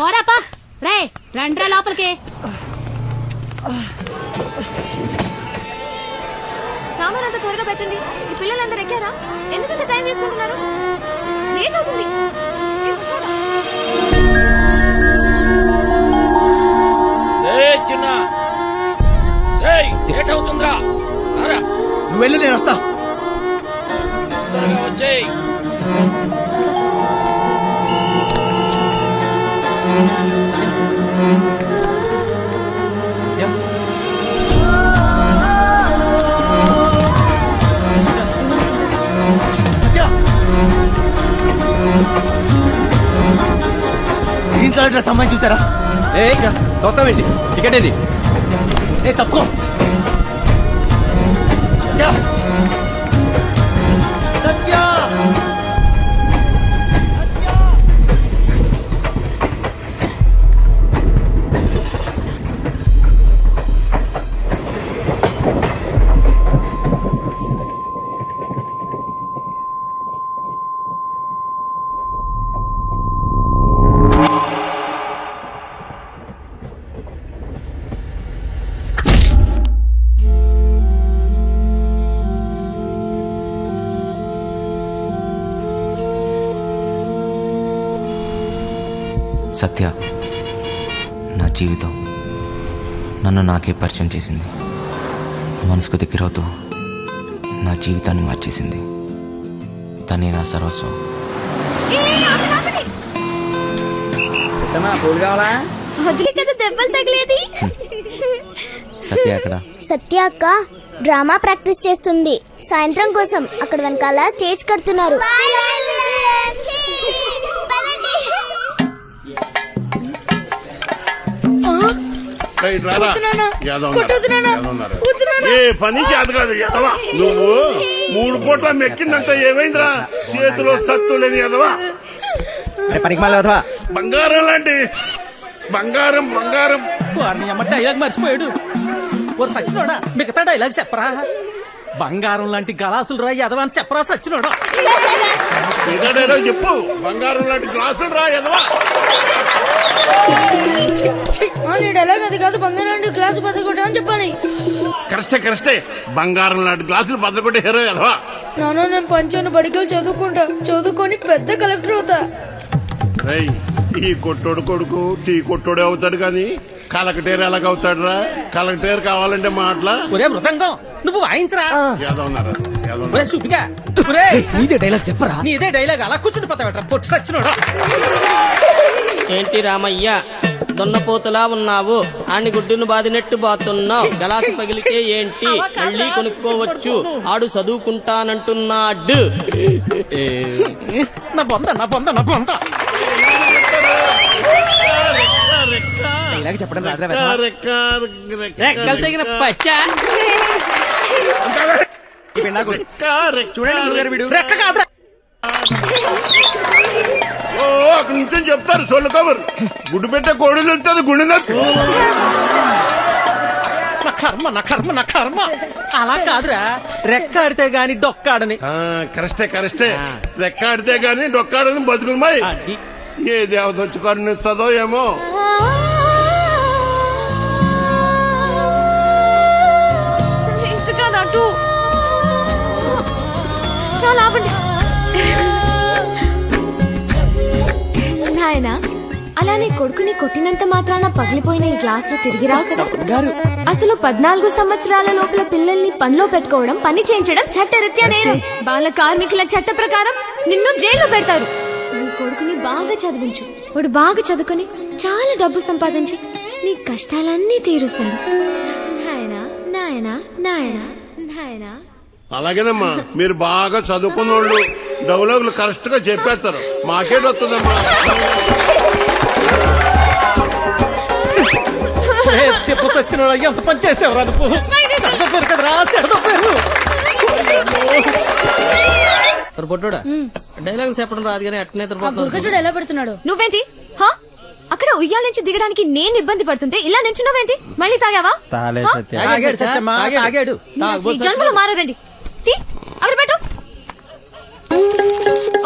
ఓరాపా రే, రండ్రా లోపలికి. సామాన్ అంతా త్వరగా పెట్టండి. ఈ పిల్లలందరూ ఎక్కారా? ఎందుకంత టైం తీసుకుంటున్నారు? లేట్ అవుతుంది. చిన్న లేట్ అవుతుందిరా. నువ్వు వెళ్ళి నేను వస్తా. వచ్చేయ్. ఇంట్లో అమ్మాయిని చూసారా? తొక్కవేంటి? టికెట్ ఏది? తప్పుకో. సత్య సత్య నా జీవితం, నన్ను నాకే పరిచయం చేసింది. మనసుకు దగ్గరవుతూ నా జీవితాన్ని మార్చేసింది. తనే నా సర్వస్వం. పూలు కావాలా? వదిలే కదా దెబ్బలు తగిలేది. సత్య అక్కడ. సత్య అక్క డ్రామా ప్రాక్టీస్ చేస్తుంది. సాయంత్రం కోసం అక్కడ వెనకాల స్టేజ్ కడుతున్నారు. ఏ పని చేత కాదు ఎదవా. నువ్వు 3 కోట్ల మెక్కిందంట. ఏమైందిరా? చేతిలో సత్తు లేని ఎదవా. పనికి మళ్ళీ వదవా. బంగారం లాంటి బంగారం బంగారం. డైలాగ్ మర్చిపోయాడు. ఓరు సచ్చినోడా, మిగతా డైలాగ్ చెప్పరా? బంగారం లాంటి గలాసులు రా ఎదవా అని చెప్పరా సచ్చినోడా? డైలాగ్ చెప్పు. బంగారం లాంటి గ్లాసులు రా ఎదవా. డైలాగ్ అది కాదు, బంగారం లాంటి గ్లాసు బద్దలు చెప్పాలి. కరెక్టే. బంగారం లాంటి గ్లాసులు బద్దలు కొట్టే హీరో ఎదవా. నాన్న నేను పంచాను, బడికలు చదువుకుంటా, చదువుకొని పెద్ద కలెక్టర్ అవుతా. ఈ కొట్టోడు కొడుకు టీ కొట్టోడే అవుతాడు కానీ కలెక్టర్ ఎలాగవుతాడు రా? కలెక్టర్ కావాలంటే మాటలా. ఒరే మృదంగం, నువ్వు వాయించరా. ఏదన్నారు సుద్దిగా. నీదే డైలాగ్ చెప్పరా? నీదే డైలాగ్ అలా కూర్చుని పోతావట పొట్టు సచ్చినోడా. ఏంటి రామయ్య దొన్నపోతులా ఉన్నావు? ఆని గుడ్డును బాదినట్టు బాతున్నావు. గలాసు పగిలితే ఏంటి, మళ్ళీ కొనుక్కోవచ్చు. ఆడు చదువుకుంటానంటున్నాడు. నా బొంద చెప్పడం రెక్కలు తగిన పచ్చ. చూడండి రెక్క కాదురా. అక్కడి నుంచి చెప్తారు సొల్లు కబురు. గుడ్డు పెట్టే కోడి తెలుస్తుంది గుండె నొప్పి. నా కర్మ అలా కాదురా. రెక్క ఆడితే గాని డొక్కాడని. కరెక్టే. రెక్క ఆడితే గాని డొక్కాడని బతుకులమాయి. ఏ దేవత వచ్చి కరుణిస్తుందో ఏమో. చాలా ఆపండి నాయనా. అలానే కొడుకుని కొట్టినంత మాత్రాన పగిలిపోయిన ఈ గ్లాసులు తిరిగి రావు కదా. అసలు 14 సంవత్సరాల లోపల పిల్లల్ని పనిలో పెట్టుకోవడం, పని చేయించడం చట్టరీత్యా నేరం. బాల కార్మికుల చట్ట ప్రకారం నిన్ను జైల్లో పెడతారు. నీ కొడుకుని బాగా చదివించు. వాడు బాగా చదువుకొని చాలా డబ్బు సంపాదించి నీ కష్టాలన్నీ తీరుస్తాడు. నాయనా నాయనా నాయనా నాయనా. అలాగేనమ్మా, మీరు బాగా చదువుకున్న వాళ్ళు డైలాగులు కరెక్ట్ గా చెప్పేస్తారు. మాకేటొస్తుందమ్మా. వచ్చిన ఎంత పని చేసేవరా నువ్వు? కదరా పొట్టోడా డైలాగ్ చెప్పడం రాదు కానీ అట్నే చూడు ఎలా పెడుతున్నాడు. నువ్వేంటి హా? అక్కడ ఉయ్యాల నుంచి దిగడానికి నేను ఇబ్బంది పడుతుంటే ఇలా నించున్నావేంటి? మళ్ళీ తాగావా? ఈ జన్మలో మారారండి. తీ, అక్కడ పెట్టు.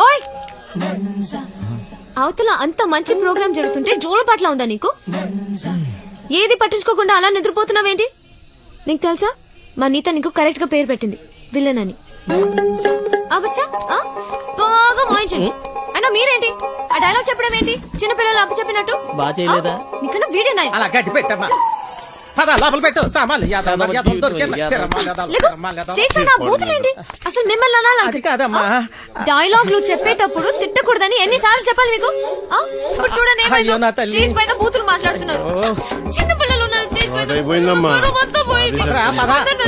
ఓయ్, అవతల అంత మంచి ప్రోగ్రామ్ జరుగుతుంటే జోలు పట్ల ఉందా నీకు? ఏది పట్టించుకోకుండా అలా నిద్రపోతున్నావేంటి? నీకు తెలుసా, మా నీత నీకు కరెక్ట్ గా పేరు పెట్టింది, విలన్ అని. అవచ్చా బాగా మోయించండి. అయినా మీరేంటి ఆ డైలాగ్ చెప్పడం ఏంటి? చిన్నపిల్లలు అప్పు చెప్పినట్టు. బాగా చేయలేదా? నీకన్నా వీడియో నాయ. అలా గట్టి పెట్టమ్మా. లోపల పెట్టు సామాన్లు. స్టేజ్ పైన బూతులేంటి? అసలు మిమ్మల్ని అనాలి కాదమ్మా. డైలాగులు చెప్పేటప్పుడు తిట్టకూడదని ఎన్నిసార్లు చెప్పాలి మీకు? ఇప్పుడు చూడండి, స్టేజ్ పైన బూతులు మాట్లాడుతున్నారు. చిన్న పిల్లలు ఉన్నారు స్టేజ్ పైన. మొత్తం పోయింది.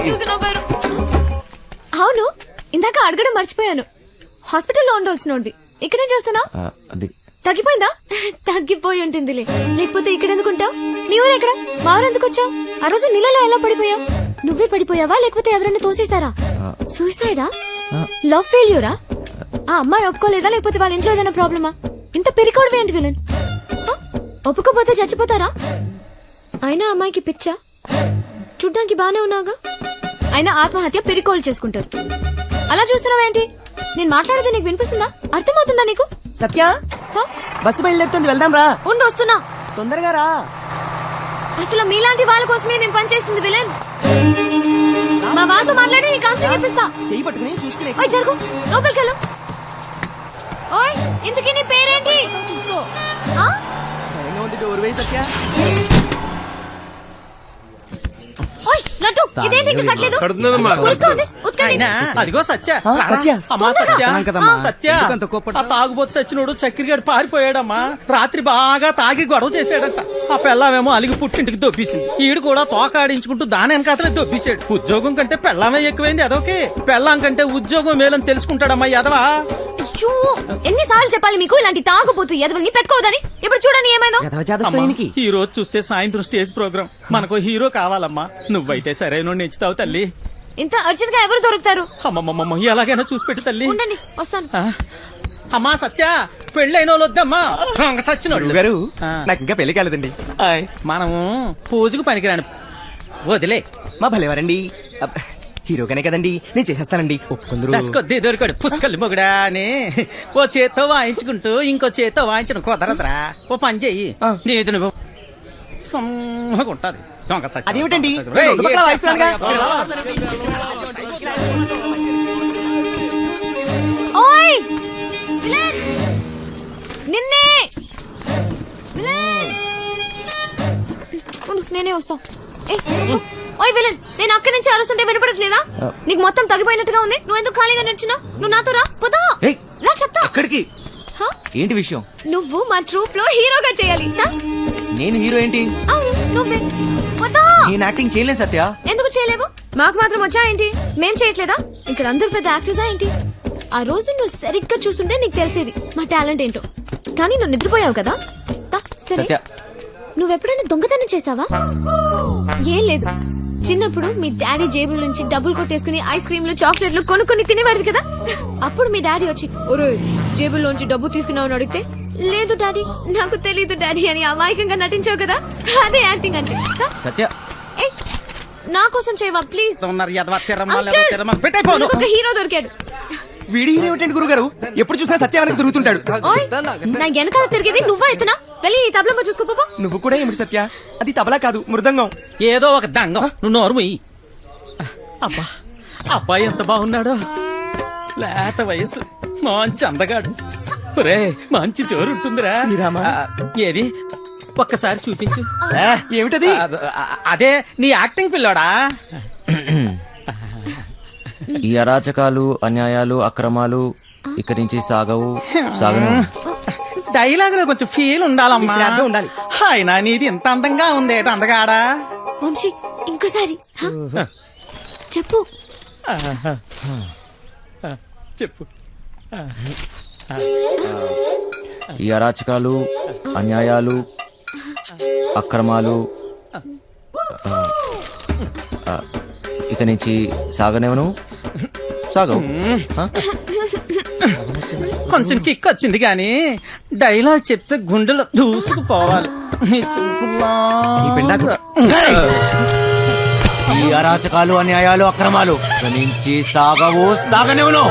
చూసి నవ్వారు. అవును, ఇందాక అడగడం మర్చిపోయాను. హాస్పిటల్లో ఉండవలసినోండి ఇక్కడేం చేస్తున్నావు? తగ్గిపోయిందా? తగ్గిపోయి ఉంటుందిలే, లేకపోతే ఇక్కడ ఎందుకుంటావు? నీ ఊరు ఎక్కడ? మా ఊరు ఎందుకు వచ్చావు? ఆ రోజు నీళ్ళలో ఎలా పడిపోయావు? నువ్వే పడిపోయావా లేకపోతే ఎవరైనా తోసేశారా? సూసైడా? లవ్ ఫెయిల్యూరా? ఆ అమ్మాయి ఒప్పుకోలేదా లేకపోతే వాళ్ళ ఇంట్లో ఏదైనా ప్రాబ్లమా? ఇంత పెరికోవడం ఏంటి విలన్? ఒప్పుకోపోతే చచ్చిపోతారా? అయినా అమ్మాయికి పిచ్చా? చూడ్డానికి బానే ఉన్నావుగా. అయినా ఆత్మహత్య పెరికోలు చేసుకుంటారు. అలా చూస్తున్నావేంటి? నేను మాట్లాడేది నీకు వినిపిస్తుందా? అర్థమవుతుందా నీకు? సత్య, బస్సు బయలుదేరుతుంది, వెళ్దాం రా. ఉండి వస్తున్నా, తొందరగా రా. అసలు మీలాంటి వాళ్ళ కోసమే నేను పనిచేస్తుంది విలన్. మా వాళ్ళతో మాట్లాడి నీ కాన్సెప్ట్ చెప్పిస్తా. చెయ్యి పట్టుకుని చూసుకునే. ఓయ్ జరుగు, లోపలికి వెళ్ళు. ఓయ్, ఇంతకీ నీ పేరేంటి? చూసుకో. ఆ? డోర్ వేయి సత్య. ఓయ్ లడ్డు, ఇదేంటి ఇంకా కట్టలేదు? ఉరుక్కోండి, ఉతకండి. అదిగో సత్య. సత్య. అమ్మా సత్య. సత్య, ఆ తాగుబోతు సచ్చినోడు చక్కెరగాడు పారిపోయాడమ్మా. రాత్రి బాగా తాగి గొడవ చేశాడంట. ఆ పెళ్ళామేమో అలిగి పుట్టింటికి దొబ్బేసింది. ఈడు కూడా తోకాడించుకుంటూ దాని వెనకాతలే దొబ్బేశాడు. ఉద్యోగం కంటే పెళ్ళామే ఎక్కువైంది అదొకే. పెళ్ళాం కంటే ఉద్యోగం మేలని తెలుసుకుంటాడమ్మా ఎదవా. ఎన్నిసార్లు చెప్పాలి మీకు ఇలాంటి తాగుబోతు ఎదవల్ని పెట్టుకోవద్దని? ఇప్పుడు చూడండి ఏమైందో. ఈ రోజు చూస్తే సాయంత్రం స్టేజ్ ప్రోగ్రామ్. మనకు హీరో కావాలమ్మా. నువ్వైతే సరైన ఎంచుతావు తల్లి. ఇంత అర్జెంట్ గా ఎవరు దొరుకుతారు? అమ్మమ్మమ్మ, ఎలాగైనా చూసి పెట్టు తల్లి. ఉండండి, వస్తాను. అమ్మా సత్య, పెళ్ళైన వాళ్ళు వద్దమ్మా. సచ్చినోళ్ళు గారు, నాకు ఇంకా పెళ్లి కాలేదండి. మనము పూజకు పనికిరాని వదిలే. మా భలేవారండి, హీరోగానే కదండి, నేను చేసేస్తానండి. ఒప్పుకుందరు దొరికాడు పుష్కలు మొగుడా అని. ఓ చేత్తో వాయించుకుంటూ ఇంకో చేత్తో వాయించను కుదరదురా. ఓ పని చెయ్యి, నీది నువ్వు సమ్మగుంటది. దొంగ సత్య. అదేమిటండి? ఓయ్ విలన్, నిన్నే విలన్. నేనే వస్తా. ఓయ్ విలన్, నేను అక్కడి నుంచి అరుస్తుంటే వినపడట్లేదా? నీకు మొత్తం తగ్గిపోయినట్టుగా ఉంది. నువ్వు ఎందుకు ఖాళీగా నిల్చున్నావు? నువ్వు నాతో రా, పోదా రా చెప్తా. ఎక్కడికి? ఏంటి విషయం? నువ్వు మా ట్రూప్ లో హీరోగా చేయాలి. నేను హీరో ఏంటి? అవును నువ్వే. పోదా. నేను యాక్టింగ్ చేయలేను సత్య. ఎందుకు చేయలేవు? మాకు మాత్రం వచ్చా ఏంటి? మేం చేయట్లేదా? ఇక్కడ అందరూ పెద్ద యాక్టర్సా ఏంటి? ఆ రోజు నువ్వు సరిగ్గా చూస్తుంటే నీకు తెలిసేది మా టాలెంట్ ఏంటో. కానీ నువ్వు నిద్రపోయావు కదా. సరే, నువ్వెప్పుడైనా దొంగతనం చేసావా? ఏం లేదు, చిన్నప్పుడు మీ డాడీ జేబుల నుంచి డబ్బులు కొట్టేసుకుని ఐస్ క్రీమ్లు చాక్లెట్లు కొనుక్కొని తినేవాడు కదా. అప్పుడు మీ డాడీ వచ్చి ఒరే జేబుల్లోంచి డబ్బు తీసుకున్నావు అని అడిగితే లేదు డాడీ, నాకు తెలీదు డాడీ అని అమాయకంగా నటించావు కదా. అదే యాక్టింగ్ అంటే. సత్య, నా కోసం చేయవా ప్లీజ్? ఒక హీరో దొరికాడు. వీడి హీరో ఏంటండి గురుగారు? ఎప్పుడు చూసినా సత్య వెనక తిరుగుతుంటాడు. నా వెనకాల తిరిగేది నువ్వా ఎత్తనా? వెళ్ళి ఈ తబలా చూసుకోపో. నువ్వు కూడా ఏమిటి సత్య? అది తబలా కాదు, మృదంగం. ఏదో ఒక దంగం. నువ్వు నోరుమయ్యి. అబ్బా, అబ్బాయి ఎంత బాగున్నాడో. లేత వయసు, మంచి అందగాడు. ఒరే మంచి జోరు ఉంటుందిరా. ఏది ఒక్కసారి చూపించు. ఏమిటది? అదే నీ యాక్టింగ్ పిల్లోడా. ఈ అరాచకాలు అన్యాయాలు అక్రమాలు ఇక్కడి నుంచి సాగవు. డైలాగ్ లో కొంచెం ఫీల్ ఉండాలమ్మా, ఉండాలి. అయినా నీది ఇంత అందంగా ఉంది అందగాడా. వంశీ ఇంకోసారి చెప్పు. చెప్పు. ఈ అరాచకాలు అన్యాయాలు అక్రమాలు ఇక నుంచి సాగనేవను సాగవు. కొంచెం కిక్ వచ్చింది కానీ డైలాగ్ చెప్తే గుండెలో దూసుకుపోవాలి. నీ చూపులా ఈ అరాచకాలు అన్యాయాలు అక్రమాలు ఇక నుంచి సాగవు సాగనేవను.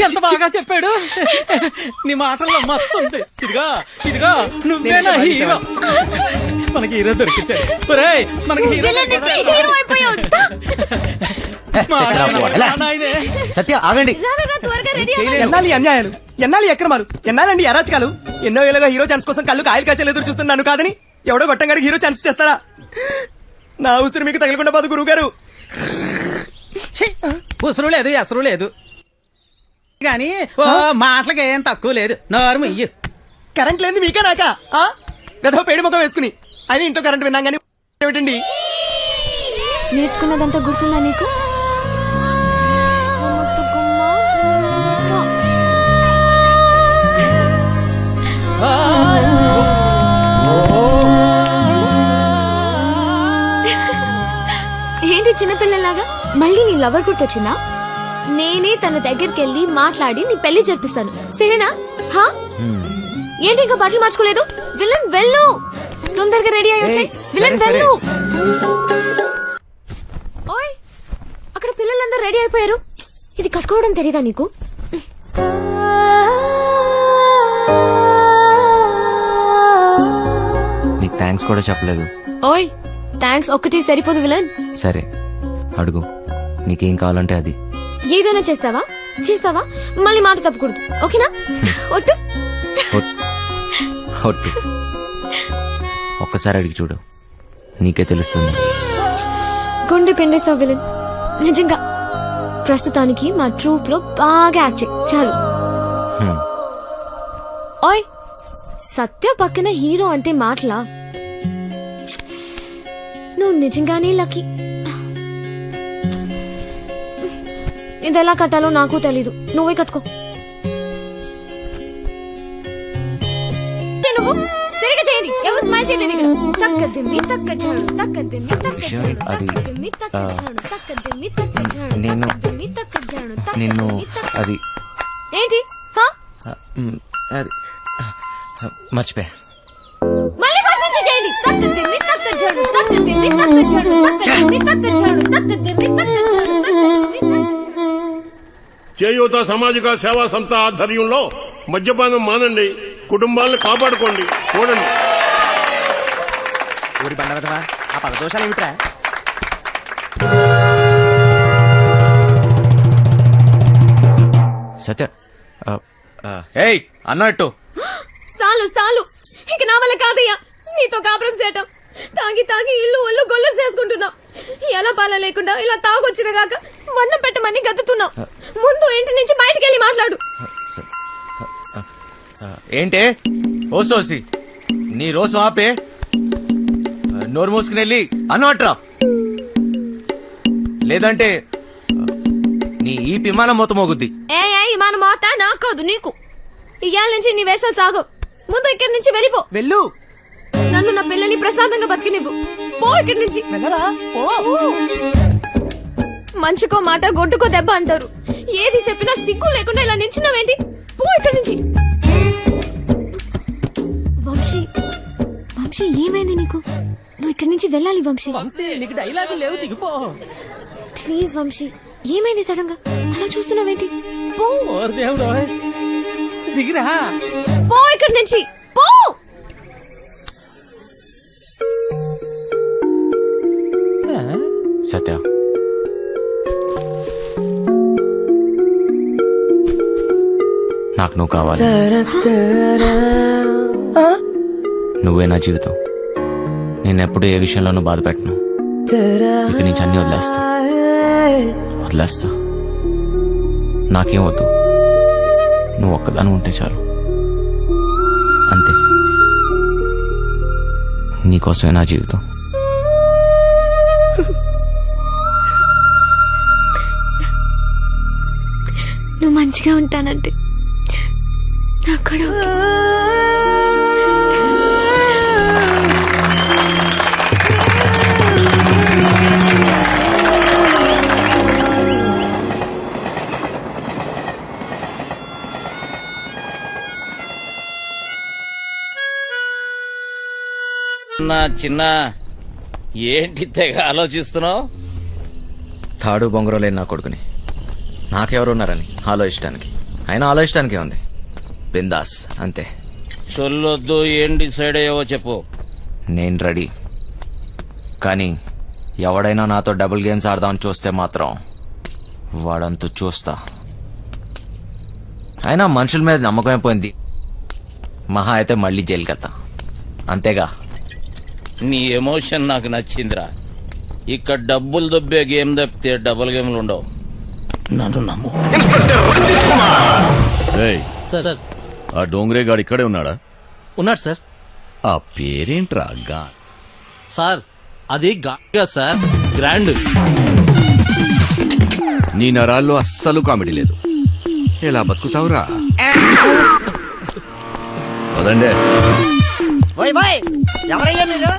ఎంత బాగా చెప్పాడు. నీ మాటల్లో మస్తు ఉంది. ఇదిగా నువ్వేనా హీరో. మనకి హీరో దొరికించాడు. ఒరేయ్ మనకి హీరో సత్య ఆగండి. ఎన్నాలి అన్యాయాలు, ఎన్నాలి అక్రమాలు, ఎన్నాలండి అరాచకాలు. ఎన్నో ఏళ్ళగా హీరో ఛాన్స్ కోసం కళ్ళు కాయలు కాచలు ఎదురు చూస్తున్నాను కాదని ఎవడో గొట్టంగాడికి హీరో ఛాన్స్ చేస్తారా? నా ఉసిరి మీకు తగలకుండా పోదు గురువు గారు. ఉసురు లేదు ఎసరు లేదు కానీ మాటలకి ఏం తక్కువ లేదు. నోరు ఇయ్యు. కరెంట్ లేని మీకే నాకా గదో పేడి ముఖం వేసుకుని ఆయన ఇంట్లో కరెంట్ విన్నాం కానీ ఏమిటండి? నేర్చుకున్నదంతా గుర్తుందా నీకు? ఏంటి చిన్నపిల్లలాగా మళ్ళీ నీ లవర్ గుర్తొచ్చిందా? నేనే తన దగ్గరికి వెళ్ళి మాట్లాడి నీ పెళ్లి జరిపిస్తాను, సరేనా? ఏంటి ఇంకా బట్టలు మార్చుకోలేదు? విలన్ వెళ్ళు, తొందరగా రెడీ అయ్యి వచ్చాయి. విలన్ వెళ్ళు. ఓయ్ అక్కడ పిల్లలందరూ రెడీ అయిపోయారు. ఇది కట్టుకోవడం తెలీదా నీకు? నీకు థ్యాంక్స్ కూడా చెప్పలేదు. ఓయ్ థ్యాంక్స్ ఒక్కటి సరిపోదు విలన్. సరే అడుగు, నీకేం కావాలంటే అది. ఏదైనా చేస్తావా? మళ్ళీ మాట తప్పకూడదు, ఓకేనా? ఒట్టు. ఒట్టు. ఒక్కసారి అడిగి చూడు, నీకే తెలుస్తుంది. గుండె పిండేసావు విలన్. నిజంగా ప్రస్తుతానికి మా ట్రూప్ లో బాగా యాక్ట్ చేయి చాలు. ఓయ్ సత్య పక్కన హీరో అంటే మాటలా? నువ్వు నిజంగానే లక్కీ. ఇది ఎలా కట్టాలో నాకు తెలీదు, నువ్వే కట్టుకో. నువ్వు సరిగా చేయండి, ఎవరు స్మైల్ చేయలేదు ఇక్కడ. తక్కదిమ్మి తక్కచాడు, తక్కదిమ్మి తక్కచాడు, తక్కదిమ్మి తక్కచాడు, తక్కదిమ్మి తక్కచాడు, తక్కదిమ్మి తక్కచాడు, నిన్ను అది ఏంటి? అది మర్చిపోయా. మళ్ళీ ఫస్ట్ నుంచి చేయండి. తక్కదిమ్మి తక్కచాడు, తక్కదిమ్మి తక్కచాడు, తక్కదిమ్మి తక్కచాడు, తక్కదిమ్మి తక్కచాడు, తక్కదిమ్మి. చేయూత సామాజిక సేవా సంస్థ ఆధ్వర్యంలో మద్యపానం మానండి, కుటుంబాలను కాపాడుకోండి. చూడండి ఊరి బండవదవా ఆ పదదోషాలు ఏమిట్రా? సత్య ఏయ్ అన్నట్టు సాలు ఇక నా వల్ల కాదయ్యా నీతో కాపురం చేయటం. తాగి ఇల్లు ఒళ్ళు గొల్లు చేసుకుంటున్నావు. ఎలా పాల లేకుండా ఇలా తాగొచ్చిన గాక వన్నం పెట్టమని గతుతున్నావు. ముందు ఇంటి నుంచి బయటికి వెళ్ళి మాట్లాడు. ఏంటే ఓసోసి నీ రోజు ఆపే, నోరు మూసుకుని వెళ్ళి అన్నట్రా, లేదంటే నీ ఈ విమానం మొత్తం మోగుద్ది. మన మాట నాకు కాదు నీకు. ఇయ్యాల నుంచి నీ వేషాలు సాగు. ముందు ఇక్కడి నుంచి వెళ్ళిపో. వెళ్ళు. నన్ను నా పిల్లని ప్రశాంతంగా బతికినివ్వు. పో ఇక్కడి నుంచి. మంచికో మాట గొడ్డుకో దెబ్బ అంటారు. ఏది చెప్పినా సిగ్గు లేకుండా ఇలా నించున్నావేంటి? పో ఇక్కడి నుంచి. వంశీ ఏమైంది నీకు? నువ్వు ఇక్కడి నుంచి వెళ్ళాలి వంశీ. నీకు డైలాగ్ లేవు, దిగిపో ప్లీజ్ వంశీ. ఏమైంది సడన్ గా అలా చూస్తున్నావేంటి? పో. దేవుడు దిగిరా. పో ఇక్కడి నుంచి పో. సత్య నాకు నువ్వు కావాలి. నువ్వే నా జీవితం. నేనెప్పుడు ఏ విషయంలోనూ బాధ పెట్టను. ఇక నుంచి అన్ని వదిలేస్తా. నాకేం వద్దు, నువ్వు ఒక్కదాని ఉంటే చాలు. అంతే. నీకోసమే నా జీవితం. నువ్వు మంచిగా ఉంటానంటే నాకు కూడా చిన్న ఏంటి తెగ ఆలోచిస్తున్నావు? తాడు బొంగరం లేని నా కొడుకుని నాకెవరున్నారని ఆలోచించడానికి. అయినా ఆలోచించడానికే ఉంది. బిందాస్ అంతే. చొల్లొద్దు, ఏం డిసైడ్ అయ్యావో చెప్పు. నేను రెడీ. కానీ ఎవడైనా నాతో డబుల్ గేమ్స్ ఆడదామని చూస్తే మాత్రం వాడంతూ చూస్తా. అయినా మనుషుల మీద నమ్మకం అయిపోయింది. మహా అయితే మళ్ళీ జైలుకి వెళ్తా, అంతేగా. నీ ఎమోషన్ నాకు నచ్చిందిరా. ఇక్కడ డబ్బులు దొబ్బే గేమ్ తప్పితే డబుల్ గేమ్లు ఉండవు. నన్ను నమ్ము. ఏయ్, సార్ ఆ డోంగ్రే గాడు ఇక్కడే ఉన్నాడా? ఉన్నాడు సార్. ఆ పేరేంట్రా? సార్ అది గా సార్, గ్రాండ్. నీ నరాల్లో అస్సలు కామెడీ లేదు. ఎలా బతుకుతావురా? పదండే. ఎవరయ్యా మీరు?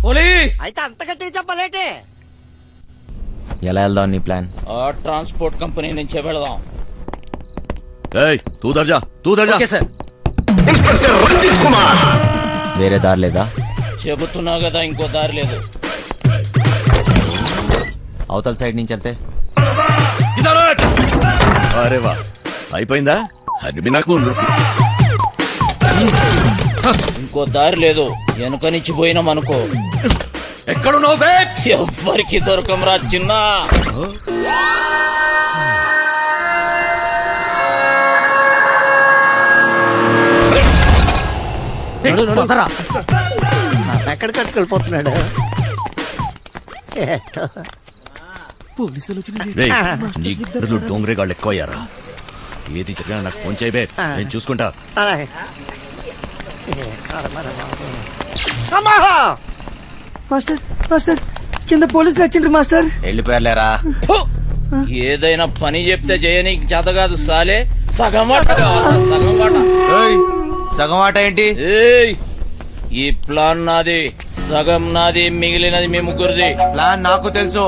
పోలీస్ అయితే అంత గట్టిగా చెప్పలేటే. ఎలా వెళ్దాం నీ ప్లాన్? ఆ ట్రాన్స్పోర్ట్ కంపెనీ నుంచే వెళదాం. ఏయ్, తూ దర్జా. Okay sir. వేరే దారి లేదా? చెబుతున్నా కదా, ఇంకో దారి లేదు. అవతల సైడ్ నుంచి వెళ్తే? అరే వా, అయిపోయిందా? అది నాకు ఇంకో దారి లేదు. వెనుక నుంచి పోయినాం అనుకో. ఎక్కడున్నావు బే? ఎవ్వరికి దొరకంరా చిన్న. ఎక్కడ కట్టుకెళ్ళిపోతున్నాడు? రేయ్, నీ గుర్రలు డోంగ్రే గాళ్ళు ఎక్కువయ్యారా? ఏది చెప్పినా నాకు ఫోన్ చేయబే, నేను చూసుకుంటా. మాస్టర్ మాస్టర్, కింద పోలీసులు వచ్చిండ్రు మాస్టర్. వెళ్ళిపోయారులేరా. ఏదైనా పని చెప్తే చేయనీకి చేత కాదు సాలే. సగం మాట కావాలా? సగం మాట. సగం ఆట ఏంటి? ఏయ్, ఈ ప్లాన్ నాది, సగం నాది, మిగిలినది మీ ముగ్గురిది. ప్లాన్ నాకు తెలుసు.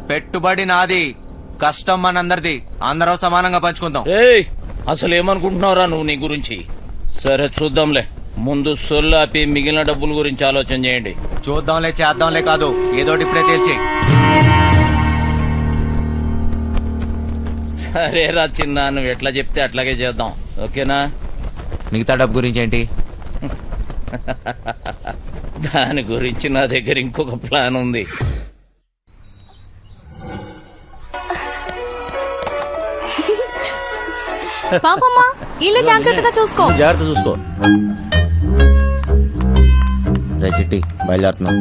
పెట్టుబడి నాది, కష్టం మనందరిది. అందరం సమానంగా పంచుకుందాం. ఏయ్, అసలు ఏమనుకుంటున్నావురా నువ్వు నీ గురించి? సరే చూద్దాంలే. ముందు సొల్లు ఆపి మిగిలిన డబ్బుల గురించి ఆలోచన చేయండి. చూద్దాంలే చేద్దాంలే కాదు, ఏదోటి ఇప్పుడే తేల్చి. సరేరా చిన్న, నువ్వు ఎట్లా చెప్తే అట్లాగే చేద్దాం. ఓకేనా? మిగతా డబ్బు గురించి ఏంటి? దాని గురించి నా దగ్గర ఇంకొక ప్లాన్ ఉంది. పాపమ్మా, ఇల్లు జాగ్రత్తగా చూసుకో. జాగ్రత్త చూసుకో. రే చిట్టి, బయలుదేరుతున్నాం.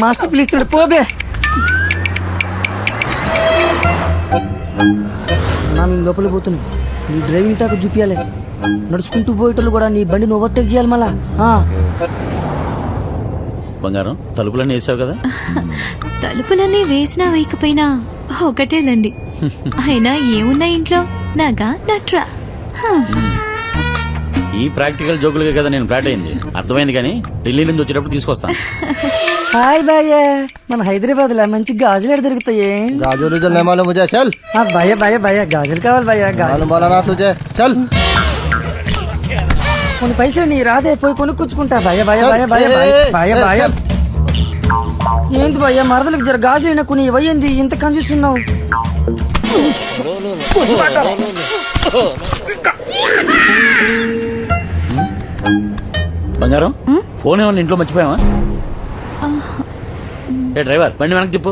మాస్టర్ పిలుస్తాడు, పోబే. మేము లోపల పోతున్నాం. నీ డ్రైవింగ్ టాక్ చూపించాలి. నడుచుకుంటూ పోయేటోళ్ళు కూడా నీ బండిని ఓవర్టేక్ చేయాలి మళ్ళా. బంగారం, తలుపులన్నీ వేసావు కదా? తలుపులన్నీ వేసినా వేయకపోయినా ఒకటేలండి. అయినా ఏమున్నా ఇంట్లో నాగా నట్రా. ఈ ప్రాక్టికల్ జోకులుగా కదా నేను ఫ్లాట్ అయింది. అర్థమైంది, కానీ ఢిల్లీ నుంచి వచ్చేటప్పుడు తీసుకొస్తాను. హాయ్ భయ్య, మన హైదరాబాద్ లో మంచి గాజులు ఎక్కడ దొరుకుతాయి? గాజులు ముజే చల్. భయ్య భయ్య భయ్య, గాజులు కావాలి భయ్య. తుజే చల్. కొన్ని పైసలు నీ రాదే, పోయి కొనుక్కొచ్చుకుంటా. భయ భయ భయ భయ భయ భయ. ఏంటి భయ్య, మరదలకు జర గాజులు కొన్ని ఇవ్వయింది, ఇంత కన్ఫ్యూస్తున్నావు? బంగారం, ఫోన్ ఏమన్నా ఇంట్లో మర్చిపోయావా? ఏ డ్రైవర్, బండి వెనక్కి తిప్పు.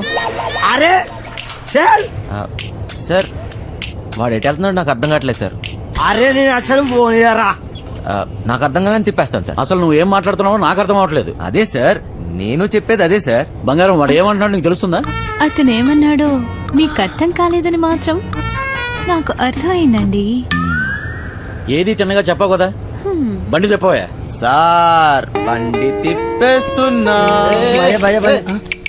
అరే చల్ సార్ వాడు ఎటు వెళ్తున్నాడు నాకు అర్థం కావట్లేదు సార్. అరే నేను అసలు పోనీయరా. నాకు అర్థం కాగానే తిప్పేస్తాను సార్. అసలు నువ్వు ఏం మాట్లాడుతున్నావో నాకు అర్థం అవట్లేదు. అదే సార్ నేను చెప్పేది అదే సార్. బంగారం వాడు ఏమంటున్నాడు నీకు తెలుస్తుందా? అతను ఏమన్నాడో మీకు అర్థం కాలేదని మాత్రం నాకు అర్థమైందండి. ఏది తిన్నగా చెప్పావు కదా. బండి తెప్పవా? సార్ బండి తిప్పేస్తున్నా.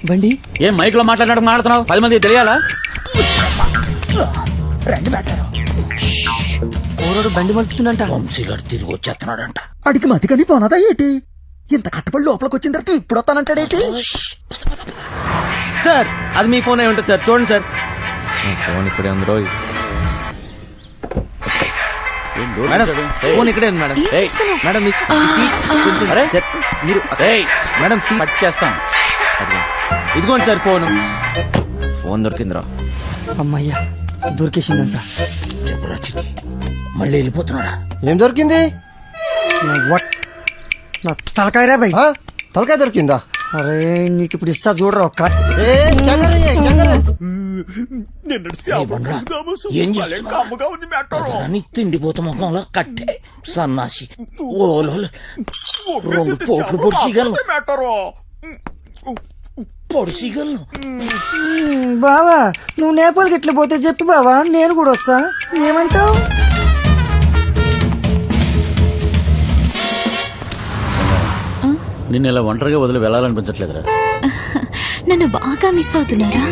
బండి ఏం మైక్ లో మాట్లాడడం మాట్లాడుతున్నావు? 10 మంది తెలియాలా? రండి బెటర్. ఓరోడు బండి మలుపుతుందంట. వంశీగాడు తిరిగి వచ్చేస్తున్నాడంట. అడిగి మతికని పోనదా ఏంటి? ఇంత కట్టబడి లోపలికి వచ్చిన తర్వాత ఇప్పుడు వస్తానంటాడేంటి? సార్ అది మీ ఫోన్ అయి ఉంటుంది సార్, చూడండి సార్. ఫోన్ ఇక్కడే ఉంది రోజు. ఏం డోర్ మేడం తీశాడు? ఫోన్ ఇక్కడే ఉంది మేడం. ఏం చేస్తున్నావ్? మేడం మీ సీట్ కొంచెం అరే. మీరు ఏయ్, మేడం సీట్ కట్ చేస్తాను. ఇదిగోండి సార్ ఫోన్. ఫోన్ దొరికిందిరా. అమ్మయ్యా దొరికేసిందంట. మళ్ళీ వెళ్ళిపోతున్నాడా? ఏం దొరికింది? నా తలకాయరా బై. తలకాయ దొరికిందా? అరే నీకు ఇప్పుడు ఇస్తా చూడరా ఒక్క. ఏం చేస్తున్నావు? తిండిపోత ముఖంలో కట్టే సన్నాసి ఓలో 2 కోట్లు పొడిసిగలను. బావా నువ్వు నేపాల్కి ఎట్లా పోతే చెప్పు బావా, నేను కూడా వస్తా. ఏమంటావు? నిన్ను ఇలా ఒంటరిగా వదిలి వెళ్ళాలనిపించట్లేదురా. నన్ను బాగా మిస్ అవుతున్నారా?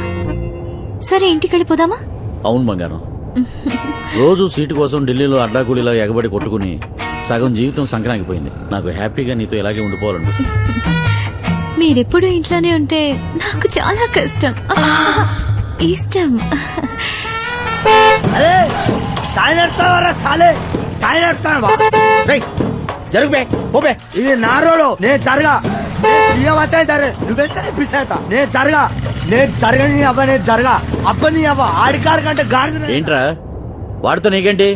సరే ఇంటికి వెళ్ళిపోదామా? అవును బంగారం. రోజు సీటు కోసం ఢిల్లీలో అడ్డాకూలీలా ఎగబడి కొట్టుకుని సగం జీవితం సంక్రాంతిపోయింది. నాకు హ్యాపీగా నీతో ఇలాగే ఉండిపోవాలనిపిస్తుంది. మీరెప్పుడు ఇంట్లోనే ఉంటే నాకు చాలా కష్టం. ఇష్టం. అరే తాయినెడతావరా సాలే, తాయినెడతావా? జరుగు పోబే. ఇది నా రోడు, నేను జరగా. నువ్వెంత పిసేతా? నేను జరగా, నేను జరగని అవ్వ, నేను జరగా అబ్బని అవ్వ. ఆడికారు కంటే గాడి. ఏంట్రా వాడితో నీకేంటి?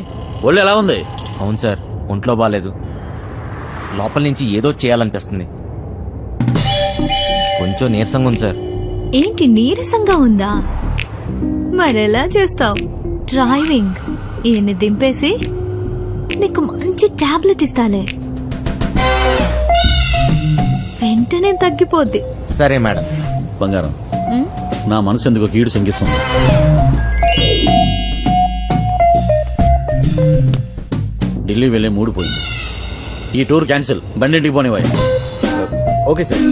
ఒళ్ళు ఎలా ఉంది? అవును సార్ ఒంట్లో బాగాలేదు. లోపల నుంచి ఏదో చేయాలనిపిస్తుంది. కొంచెం నీరసంగా ఉంది సార్. ఏంటి నీరసంగా ఉందా? మరెలా చేస్తావు? డ్రైవింగ్ ఈయన్ని దింపేసి నీకు మంచి టాబ్లెట్ ఇస్తాలే, వెంటనే తగ్గిపోద్ది. సరే మేడం. బంగారం నా మనసు ఎందుకో కీడు శంకిస్తుంది. ఢిల్లీ వెళ్లే మూడు పోయింది. ఈ టూర్ క్యాన్సిల్. బండింటికి పోనివాయి. Okay sir.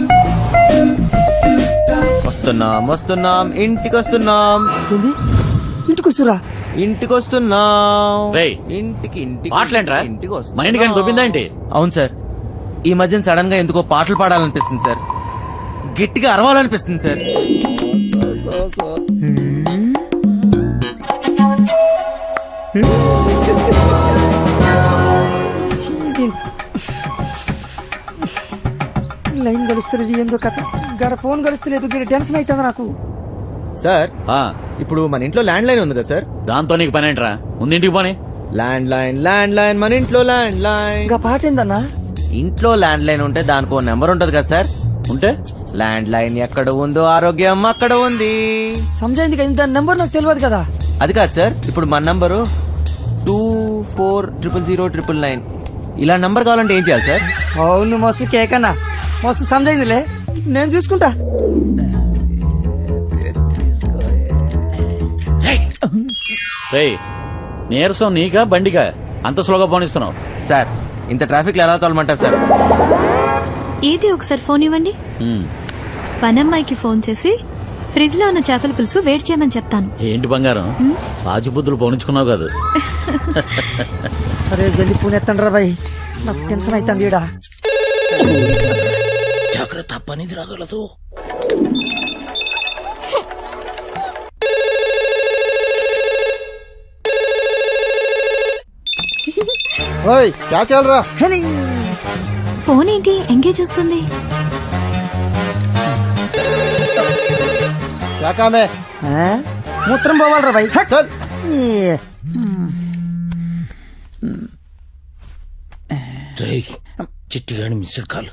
వస్తున్నాం ఇంటికి వస్తున్నాం. ఇంటికి వస్తురా? ఇంటికి వస్తున్నాం. రేయ్, ఇంటికి పాటలేంట్రా? ఇంటికి మా ఇంటికి ఆయన దొబ్బిందా ఏంటి? అవును సార్ ఈ మధ్యన సడన్ గా ఎందుకో పాటలు పాడాలనిపిస్తుంది సార్. గట్టిగా అరవాలనిపిస్తుంది సార్. లైన్ గడుస్తలేదు ఏందో కథ. గడ ఫోన్ గడుస్తలేదు, గడ టెన్షన్ అవుతుంది నాకు. సార్ ఆ, ఇప్పుడు మన ఇంట్లో ల్యాండ్ లైన్ ఉంది కదా సార్. దాంతో నీకు పని ఏంట్రా? ముందు ఇంటికి పోనీ. ల్యాండ్ లైన్ మన ఇంట్లో ల్యాండ్ లైన్. ఇంకా పాట ఏందన్నా? ఇంట్లో ల్యాండ్ లైన్ ఉంటే దానికి ఓ నెంబర్ ఉంటది కదా సార్. ఉంటే ల్యాండ్ లైన్ ఎక్కడ ఉందో ఆరోగ్యం అక్కడ ఉంది. సమజైంది కదా, దాని నెంబర్ నాకు తెలియదు కదా. అది కాదు సార్, ఇప్పుడు మన నంబరు 24000999. ఇలా నంబర్ కావాలంటే ఏం చేయాలి సార్? అవును మస్తు కేకన్నా, మస్తు సమజైందిలే, నేను చూసుకుంటా. రేయ్, నీరసం నీకా బండికా? అంత స్లోగా పోనిస్తున్నావు సార్ ఇంత ట్రాఫిక్ లో ఎలా తోలమంటారు సార్? ఏది ఒకసారి ఫోన్ ఇవ్వండి. ఉమ్. పనమ్మాయికి ఫోన్ చేసి ఫ్రిడ్జ్ లో ఉన్న చేపల పులుసు వేడి చేయమని చెప్తాను. ఏంటి బంగారం రాజబుద్ధులు పోనించుకున్నావు కాదు? అరే జల్ది పూనెత్తండి రా బాయ్, నాకు టెన్షన్ అవుతుంది ఈడ. జాగ్రత్త, పనిది రాగలదు. ఫోన్ ఏంటి ఎంగేజ్ వస్తుంది? మూత్రం పోవాలరా బాయ్. చిట్టిగాని మిస్డ్ కాల్.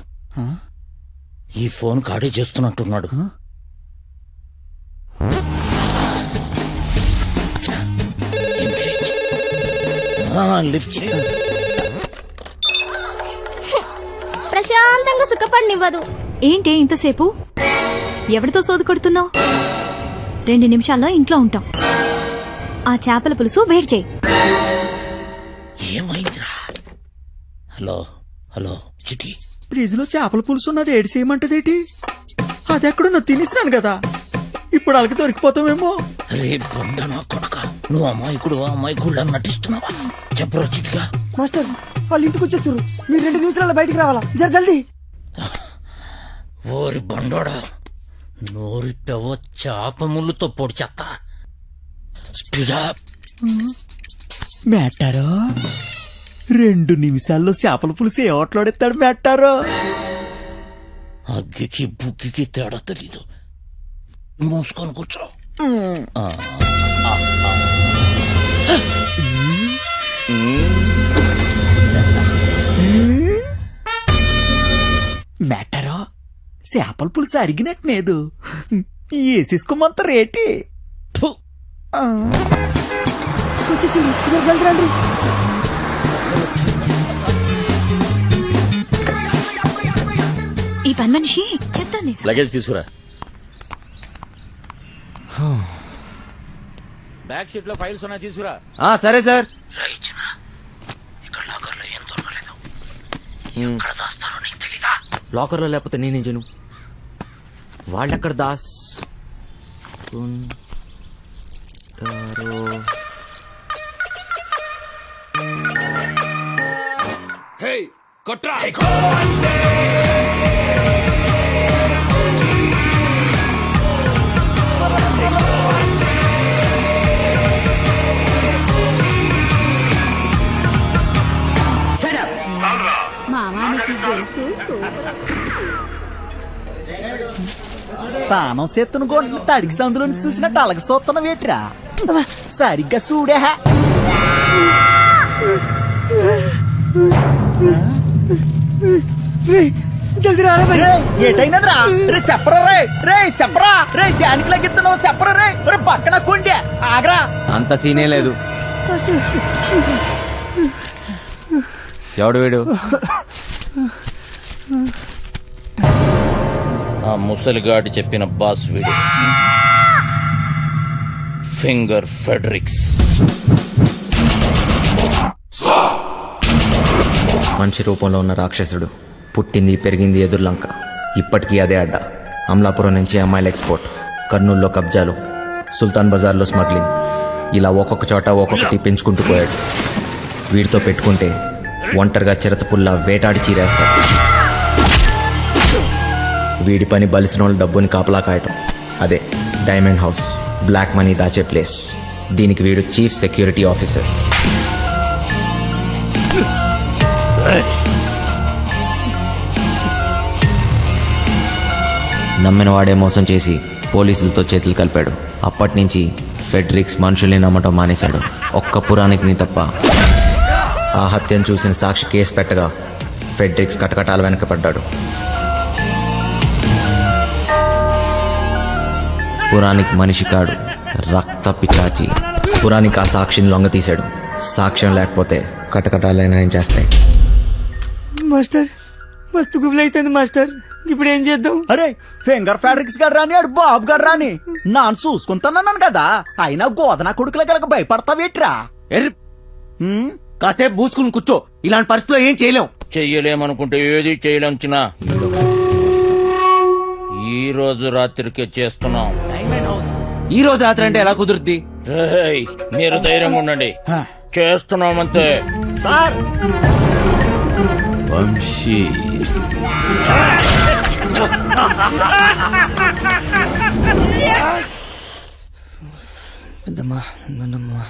ఈ ఫోన్ కాడే చేస్తున్నట్టున్నాడు. లిఫ్ట్ ప్రశాంతంగా సుఖపడినివ్వదు. ఏంటి ఇంతసేపు ఎవరితో సోది కొడుతున్నావు? 2 నిమిషాల్లో ఇంట్లో ఉంటాం. ఆ చేపల పులుసు వేడి చేయి. ఏమైందిరా? హలో హలో చిటి, ఫ్రిజ్ లో చేపల పులుసు ఉన్నది ఏడు చేయమంటదేటి? అది ఎక్కడున్నా తినేసినాను కదా, ఇప్పుడు అలాగే దొరికిపోతామేమో. అరే బండ నా కొడక, నువ్వు అమ్మాయికుడు నటిస్తున్నావా? చెప్పరా చిటిగా. మాస్టర్ వాళ్ళు ఇంటికి వచ్చేస్తారు, మీరు 2 నిమిషాల్లో బయటికి రావాలా, జల్దీ. ఓరి బండోడా, నోరిట్టవో చేప ముళ్ళుతో పొడి చెత్త. స్పీడా మేటారో 2 నిమిషాల్లో చేపల పులుసు ఏ ఓట్లాడేస్తాడు మేటారో? అగ్గికి బుగ్గికి తేడా తెలీదు. మూసుకొని కూర్చో. మేటారో చేపల పులుసు అరిగినట్లేదు, వేసేసుకోమంత రేటి. వచ్చేసింది, జల్దీ రండి. ఈ పని మనిషి చెప్తాను. లగేజ్ తీసుకురా. బ్యాక్ సీట్ లో ఫైల్స్ ఉన్నాయి, తీసుకురా. సరే సార్. ఇక్కడ లాకర్లో ఏం దొరకలేదు. ఎక్కడ దాస్తారో నీకు తెలీదా? లాకర్లో లేకపోతే నేనేం చేయను? వాళ్ళెక్కడ దాస్ కొట్రా. మామానికి తెలుసు. తానం సెత్తును కొండ తడికి సందులో చూసినట్టు అలాగ సొత్తన వేట్రా. సరిగ్గా చూడే. జల్దీ రారా మరి. ఏటైనదిరా? రే చెప్పరా, రే చెప్పరా, రే దానికి లెగ్గిస్తున్నావు చెప్పరా, రే పక్కన కొండే ఆగరా. అంత సీనే లేదు. ఎవడు వీడు? ఆ ముసలిగాడి చెప్పిన బాస్ వీడు, ఫింగర్ ఫెడరిక్స్. మనిషి రూపంలో ఉన్న రాక్షసుడు, పుట్టింది పెరిగింది ఎదుర్లంక, ఇప్పటికీ అదే అడ్డ. అమలాపురం నుంచి అమ్మాయిల ఎక్స్పోర్ట్, కర్నూలులో కబ్జాలు, సుల్తాన్ బజార్లో స్మగ్లింగ్, ఇలా ఒక్కొక్క చోట ఒక్కొక్కటి పెంచుకుంటూ పోయాడు. వీడితో పెట్టుకుంటే ఒంటరిగా చిరతపుల్లా వేటాడి చీరేస్తాడు. వీడి పని బలిసిన వాళ్ళ డబ్బుని కాపలా కాయటం. అదే డైమండ్ హౌస్, బ్లాక్ మనీ దాచే ప్లేస్. దీనికి వీడు చీఫ్ సెక్యూరిటీ ఆఫీసర్. నమ్మిన వాడే మోసం చేసి పోలీసులతో చేతులు కలిపాడు. అప్పటి నుంచి ఫెడ్రిక్స్ మనుషుల్ని నమ్మటం మానేశాడు. ఒక్క పురాణికిని తప్ప. ఆ హత్యను చూసిన సాక్షి కేసు పెట్టగా ఫెడ్రిక్స్ కటకటాల వెనకపడ్డాడు. పురాణిక్ మనిషి కాడు, రక్త పిచాచి. పురాణిక్ ఆ సాక్షిని లొంగ తీశాడు. సాక్ష్యం లేకపోతే కటకటాలైనా ఏం చేస్తాయి? మాస్టర్ మస్తు గుబులు అవుతుంది మాస్టర్, ఇప్పుడు ఏం చేద్దాం? అరే ఫింగర్ ఫ్యాడ్రిక్స్ గడ్ రాని ఆడు బాబు గడ్ రాని నాను చూసుకుంటానన్నాను కదా, అయినా గోదనా కొడుకుల గలక భయపడతావేట్రా? కాసేపు పూసుకుని కూర్చో, ఇలాంటి పరిస్థితుల్లో ఏం చేయలేం. చెయ్యలేమనుకుంటే ఏది చేయలేంచినా ఈ రోజు రాత్రికే చేస్తున్నాం. ఈ రోజు రాత్రి అంటే ఎలా కుదురుద్ది? రేయ్, మీరు ధైర్యంగా ఉండండి, చేస్తున్నామంతే. సార్ వంశీ పెద్దమ్మా నాన్నమ్మా.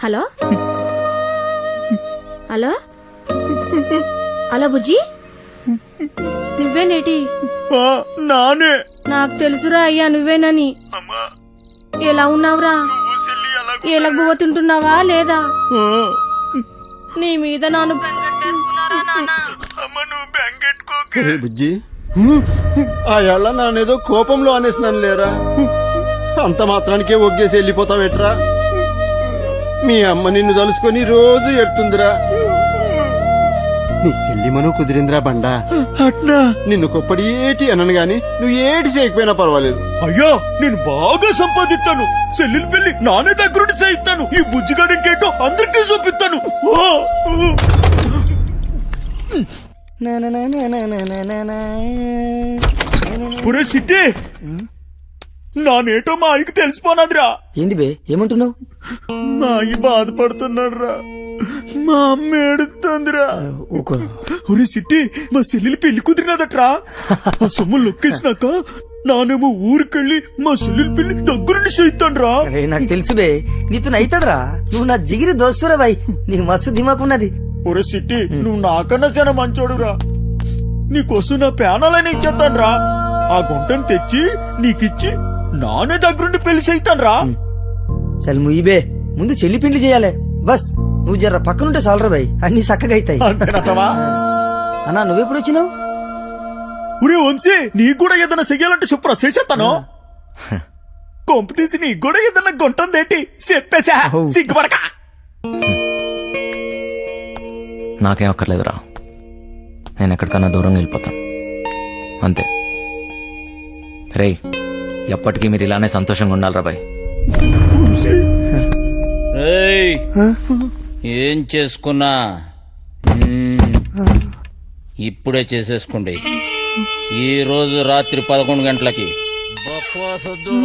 హలో హలో హలో బుజ్జి, నువ్వేనేటి? నానే. నాకు తెలుసురా అయ్యా నువ్వేనని. ఎలా ఉన్నావురా? ఏలగబువ్వ తింటున్నావా లేదా? నీ మీద నాను బెంగెట్టేసుకున్నారా నాన్న? బుజ్జి ఆ ఏళ్ళ నానేదో కోపంలో అనేసినాను లేరా, అంత మాత్రానికే ఒగ్గేసి వెళ్ళిపోతావేట్రా? మీ అమ్మ నిన్ను తలుసుకొని రోజు ఎడుతుందిరా. నీ చెల్లిమను కుదిరిందిరా బండా. అట్నా? నిన్ను కొప్పడి ఏటి అనను గాని నువ్వు ఏటి చేయకపోయినా పర్వాలేదు. అయ్యా నేను బాగా సంపాదిస్తాను, చెల్లెలు పెళ్లి నానే దగ్గరుండి చేయిస్తాను, ఈ బుజ్జిగాడింకేంటో అందరికీ చూపిస్తాను. ఒరే సిట్టి, నానేటో మా ఆయనకి తెలిసిపోనాదిరా. ఏంది బే ఏమంటున్నావు? మా అయ్య బాధపడుతున్నాడు రా, మా అమ్మ ఏడుతుందిరా. ఒరే సిట్టి, మా చెల్లెలి పెళ్లి కుదిరినదట్రా. ఆ సొమ్ము లొక్కేసినాక నానేమో ఊరికెళ్ళి మా చెల్లెలి పెళ్లి దగ్గరుండి చేయిస్తాను రా. నాకు తెలుసు బే, నీతో అవుతుందిరా. నువ్వు నా జిగిరి దోస్తురా బాయ్, నీకు మస్తు దిమాకున్నది. ఒరే సిట్టి, నువ్వు నాకన్నా చాలా మంచోడురా. నీకోసం నా ప్యానాలని ఇచ్చేస్తాను రా. ఆ గుంటను తెచ్చి నీకిచ్చి నానే దగ్గరుండి పెళ్లి చేయిస్తాను రా. చల్ ముయ్యబే, ముందు చెల్లి పిండి చేయాలి. బస్ నువ్వు జర్ర పక్కనుంటే చాలరా బాయ్, అన్ని చక్కగా అవుతాయి. అన్నా నువ్వెప్పుడు వచ్చినావు? ఒరే వంశీ, నీకు కూడా ఏదైనా చెయ్యాలంటే చెప్పురా, చేసేస్తాను. కాంపిటీషన్ నీకు కూడా ఏదైనా గుంటుందేంటి చెప్పేసా, సిగ్గుపడక. నాకేం అక్కర్లేదురా, నేను ఎక్కడికన్నా దూరంగా వెళ్ళిపోతాను అంతే. రే ఎప్పటికీ మీరు ఇలానే సంతోషంగా ఉండాలిరా బాయ్. ఏయ్, ఏం చేసుకున్నా ఇప్పుడే చేసేసుకోండి. ఈ రోజు రాత్రి 11 గంటలకి బక్వాసొద్దు.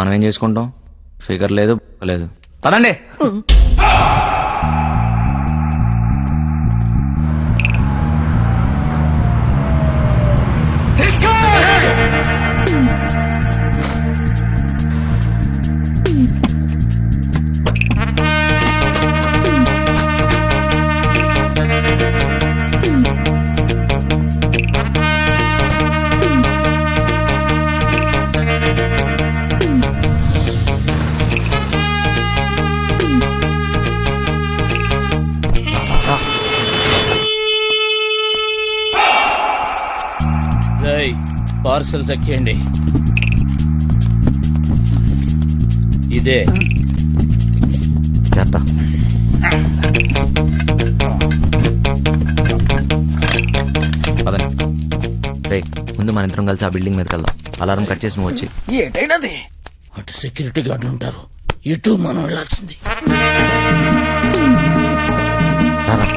మనం ఏం చేసుకుంటాం? ఫిగర్ లేదు లేదు. పదండి. పార్సల్ చెక్ చేయండి. ఇదే చేస్తా. పదండి. రే ముందు మన ఇద్దరం కలిసి ఆ బిల్డింగ్ మీదకి వెళ్దాం. అలారం కట్ చేసి నువ్వు వచ్చి. ఏటైనది? అటు సెక్యూరిటీ గార్డులు ఉంటారు, ఇటు మనం వెళ్ళాల్సింది. రారా.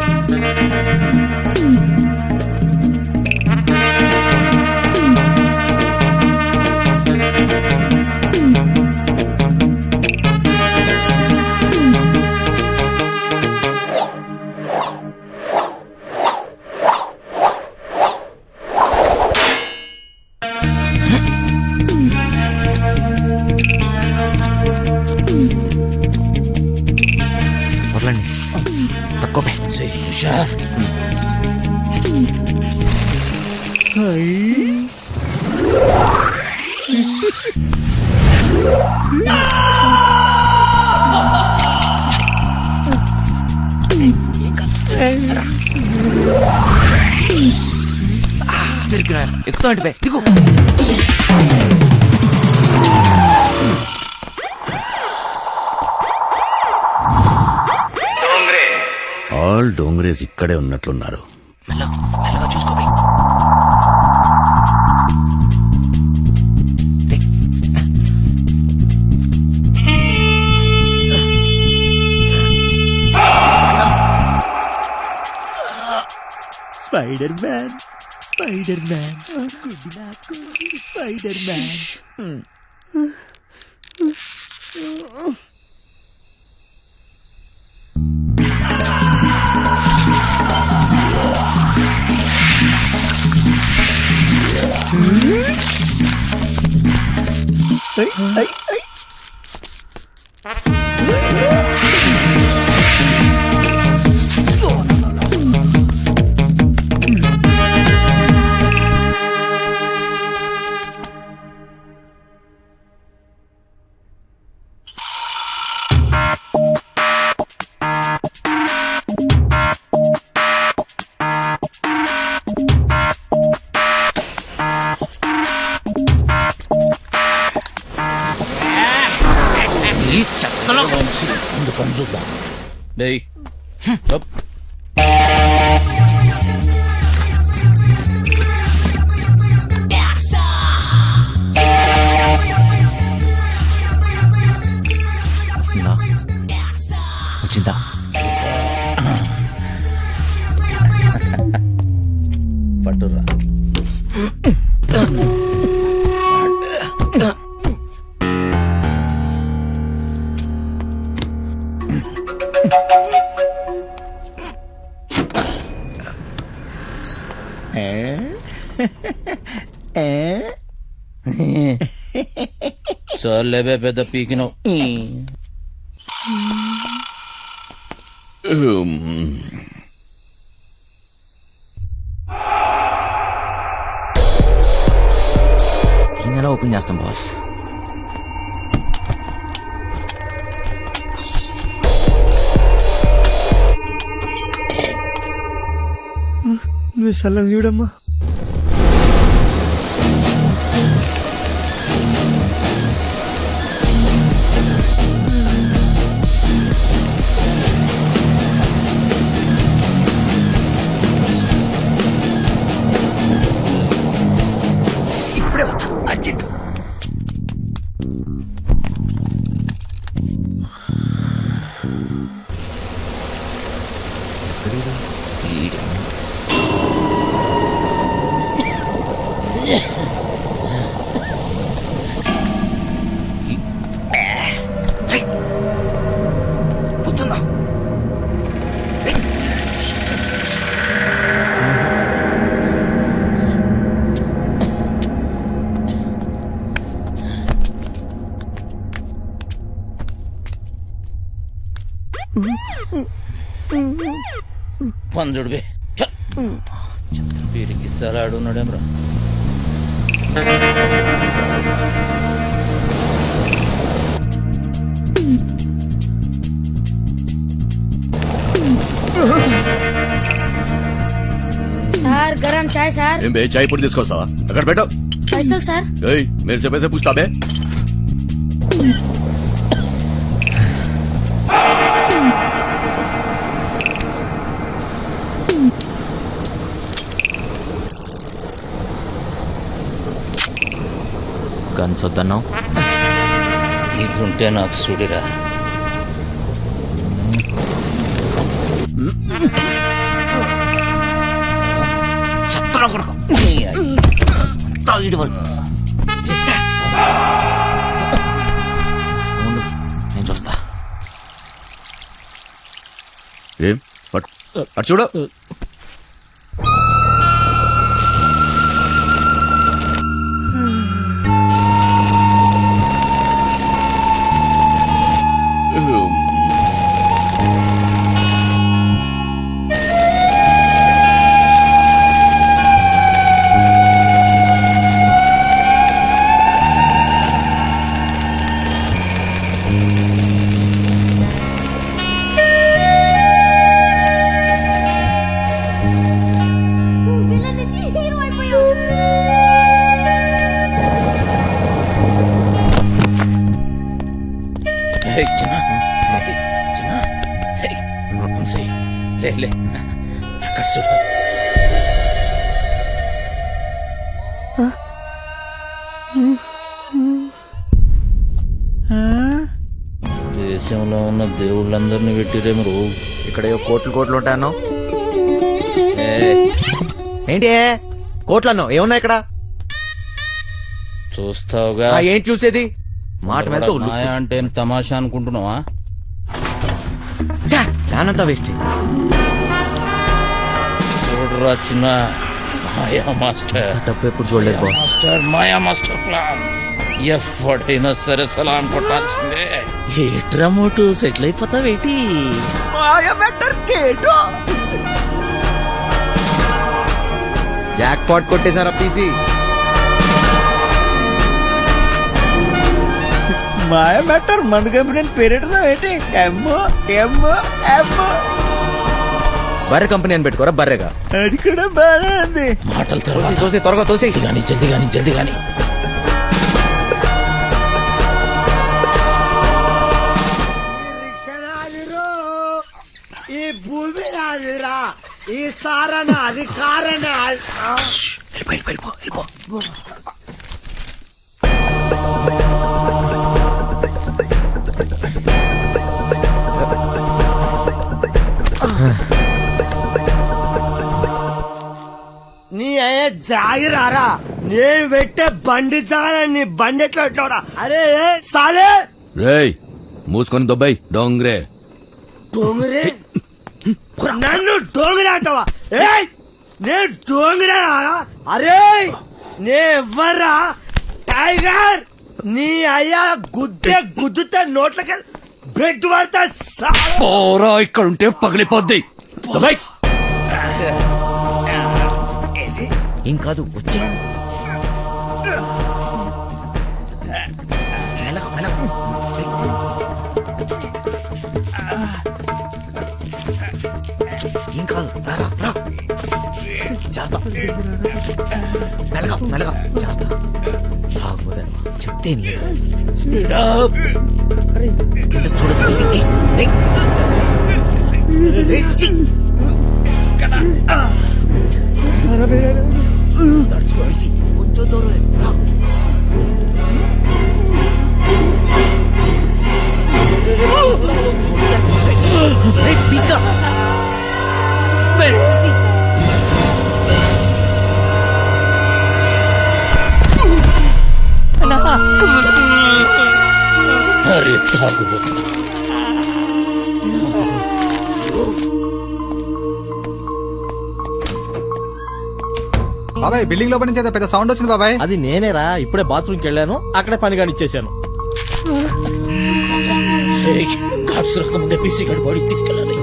వదలండి, తక్కువ హుషార్. ఎక్కుతా అంటే దిగు. ఆల్ డోంగ్రేజ్ ఇక్కడే ఉన్నట్లున్నారు. చూసుకోపోయి స్పైడర్ మ్యాన్, స్పైడర్ మ్యాన్, గుడ్డి నాకు స్పైడర్ మ్యాన్. చూద్దాం డేయ్ చెప్. వచ్చిందా పట్టురా చాలేబే పెద్ద పీకినావు. ఎలా ఓపెన్ చేస్తాం బాస్? నువ్వు చూడమ్మా. ఇప్పుడే వస్తా అర్జెంట్. కూర్చుందా? పంజుడు బే వీరికి సలాడున్నాడేమ్రా. సార్ గరం చాయ్ సార్. ఏం బే చాయ్ పొడి తీసుకొస్తావా? అక్కడ పెట్టు. పైసలు సార్. ఏయ్ మేరే సే పైసే పూछता बे. గన్స్ వద్దన్నావు. ఇది ఉంటే నాకు సుడిరా. చెత్తలో కొడుకు. తాగిడి వరకు నేను చూస్తా. ఏం అటు చూడు. హీరో అయిపోయావు. లే అక్కడ చూడు. దేశంలో ఉన్న దేవుళ్ళందరినీ పెట్టిరేమో. ఇక్కడ కోట్లు ఉంటాయన్నో. ఏంటి కోట్లు అన్నావు? ఏమున్నా ఇక్కడ? చూస్తావుగా. ఏంటి చూసేది? మాట మీద మాయా అంటే ఏం తమాషా అనుకుంటున్నావా? దానంతా వేస్ట్. చూడరా చిన్న మాయా మాస్టర్. డబ్బు ఎప్పుడు చూడలేదు బాస్. మాస్టర్ మాయా మాస్టర్ ప్లాన్ ఎవ్వడైనా సరే సలాం కొట్టాల్సిందే. ఏట్రా మోటు సెటిల్ అయిపోతావేటి? జాక్ పాట్ కొట్టేశారా పీసీ? మాయ మ్యాటర్ మందు కంపెనీ పేరెడదా ఏంటి? ఎమ్మో ఎమ్మో ఎమ్మో బర్రె కంపెనీ అని పెట్టుకోరా. బర్రెగా అది కూడా బాగా ఉంది. మాటలు తోసి త్వరగా తోసి. జల్ది గాని ఈ సారణ అది కారణ నీ అయ్యే జాగిరారా నేను పెట్టే బండి జాగా నీ బండి ఎట్లా ఎట్లా అరే సాలే రేయ్ మూసుకొని దొబ్బాయి డోంగ్రే. డోంగరే నన్ను డోంగరే అంటావా? ఏయ్ నేను డోంగరే అరే నే ఎవ్వరా టైగర్ నీ అయ్యా గుద్దుతే నోట్లకి బ్రెడ్ పడతా పోరా ఇక్కడ ఉంటే పగిలిపోద్ది. దొబ్బాయి. ఏం కాదు వచ్చే ఏం కాదు రా చేస్తా మెల్లగా మెల్లగా చేస్తా చెప్తే కింద చూడదు కొంచెం దూరం రా ప్లీజ్గా అరే తాగుబోతు బాబాయ్ బిల్డింగ్ లోపల నుంచి పెద్ద సౌండ్ వచ్చింది బాబాయ్. అది నేనేరా, ఇప్పుడే బాత్రూమ్కి వెళ్ళాను, అక్కడే పని కానిచ్చేసాను. కార్డ్స్ రాకముందే పీసీ గడి బాడీ తీసుకెళ్ళాలి.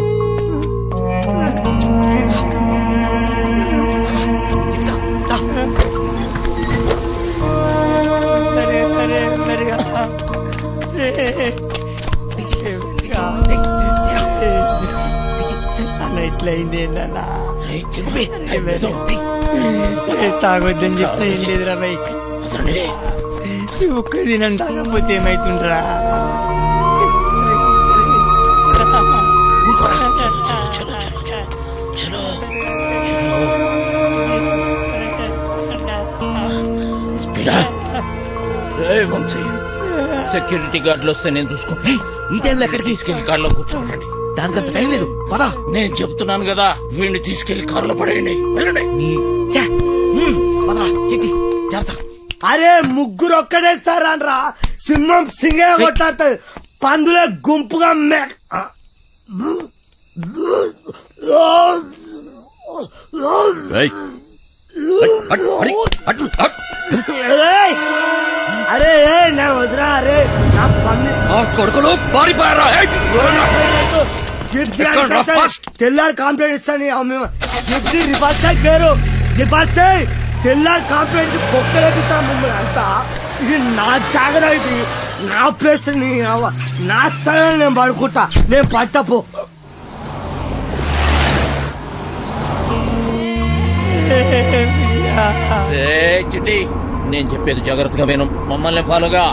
ఇట్లయింది తాగొద్దని చెప్తే ఏం లేదురా బైక్ ఒక్క దినం తాగకపోతే ఏమైతుండ్రా? సెక్యూరిటీ గార్డులు వస్తే నేను చూసుకుంటా. ఈ టైంలో ఎక్కడికి తీసుకెళ్లి కార్లో కూర్చోండి. దానికంత టైం లేదు పదా. నేను చెప్తున్నాను కదా, వీడిని తీసుకెళ్లి కారులో పడేయండి. వెళ్ళండి. చిట్టి చేరతా. అరే ముగ్గురు ఒక్కడేస్తారా? సింహం సింగే కొట్లాడుతుంది, పందులే గుంపుగా అరే నా వదిరా. అరే నా కొడుకులు పారిపోయారా? తెల్లారి కంప్లైంట్ ఇస్తాను. రివర్స్ పేరు రివర్స్ తెల్లారి కంప్లైంట్ బొక్కలేపిస్తా మిమ్మల్ని అంతా. ఇది నా జాగ్రత్త, ఇది నా ప్లేస్, నా స్థలం, నేను పడుకుంటా. నేను పట్టపో చిట్టి, నేను చెప్పేది జాగ్రత్తగా విను. మమ్మల్ని ఫాలోగా.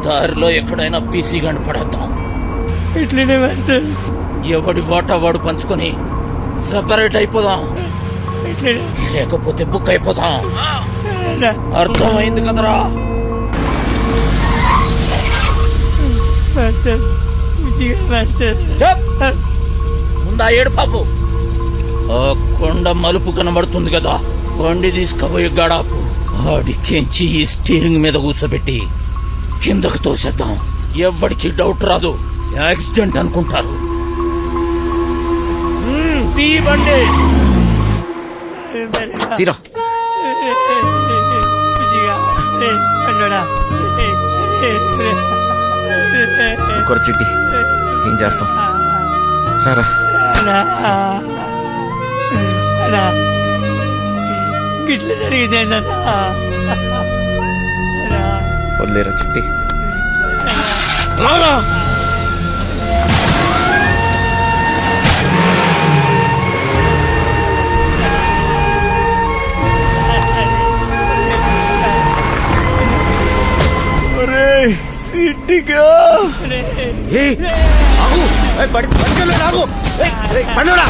దారిలో ఎక్కడైనా పీసీ గంట పడేద్దాం. ఎవడి వాటా వాడు పంచుకొని సపరేట్ అయిపోదాం, లేకపోతే బుక్ అయిపోతాం. అర్థమైంది కదరా? ముందా ఏడు పాపు. ఆ కొండ మలుపు కనబడుతుంది కదా, బండి తీసుకుపోయి గడాపు ఆడికెంచి ఈ స్టీరింగ్ మీద కూర్చోబెట్టి కిందకు తోసేద్దాం. ఎవ్వడికి డౌట్ రాదు, యాక్సిడెంట్ అనుకుంటారు. బండి తీరా ఇంకొక చిట్టి ఏం చేస్తాం? గిట్ల జరిగిందేందన్నా? వదిలేరా చిట్టి? సిట్టిగా పండురా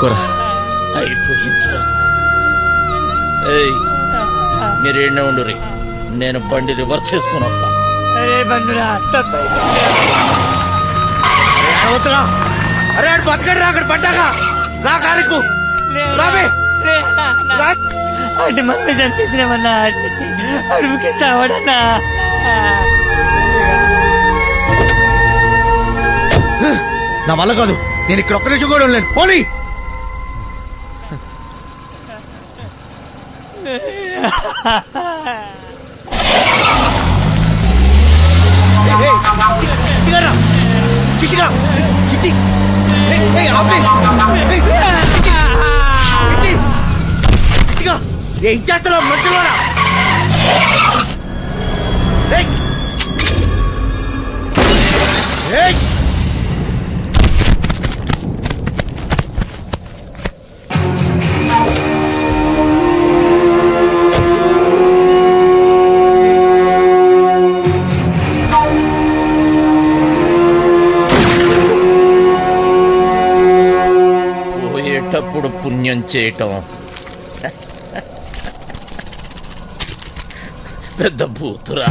పట్టుకోరా. అయిపోయిందిరా. ఏయ్, మీరు ఏడే ఉండు రే, నేను బండి రివర్స్ చేసుకుని వస్తా. అరే ఆడు బతకడు, అక్కడ పడ్డాగా నా కారుకు అంటే మమ్మీ చంపేసినామన్నా, అడుగుకి సావడన్నా. నా వల్ల కాదు, నేను ఇక్కడ ఒక్క నిమిషం కూడా ఉండలేను. పోనీ చిట్టిగా చిట్టి ఏం చేస్తున్నావు మధ్యలో? పోయేటప్పుడు పుణ్యం చేయటం పెద్ద భూతురా.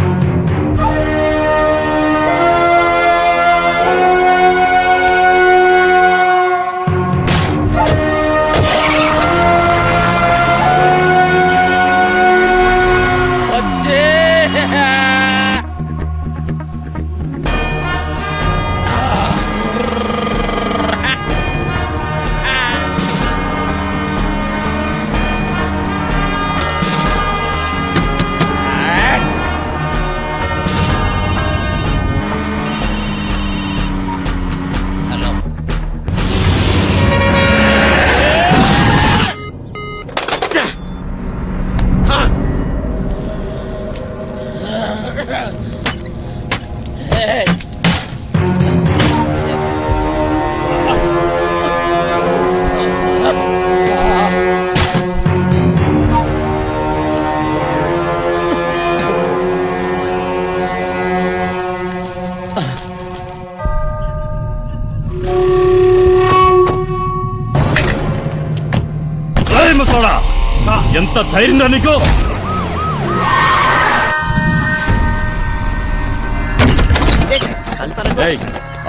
ఎంత ధైర్యంగా నీకు?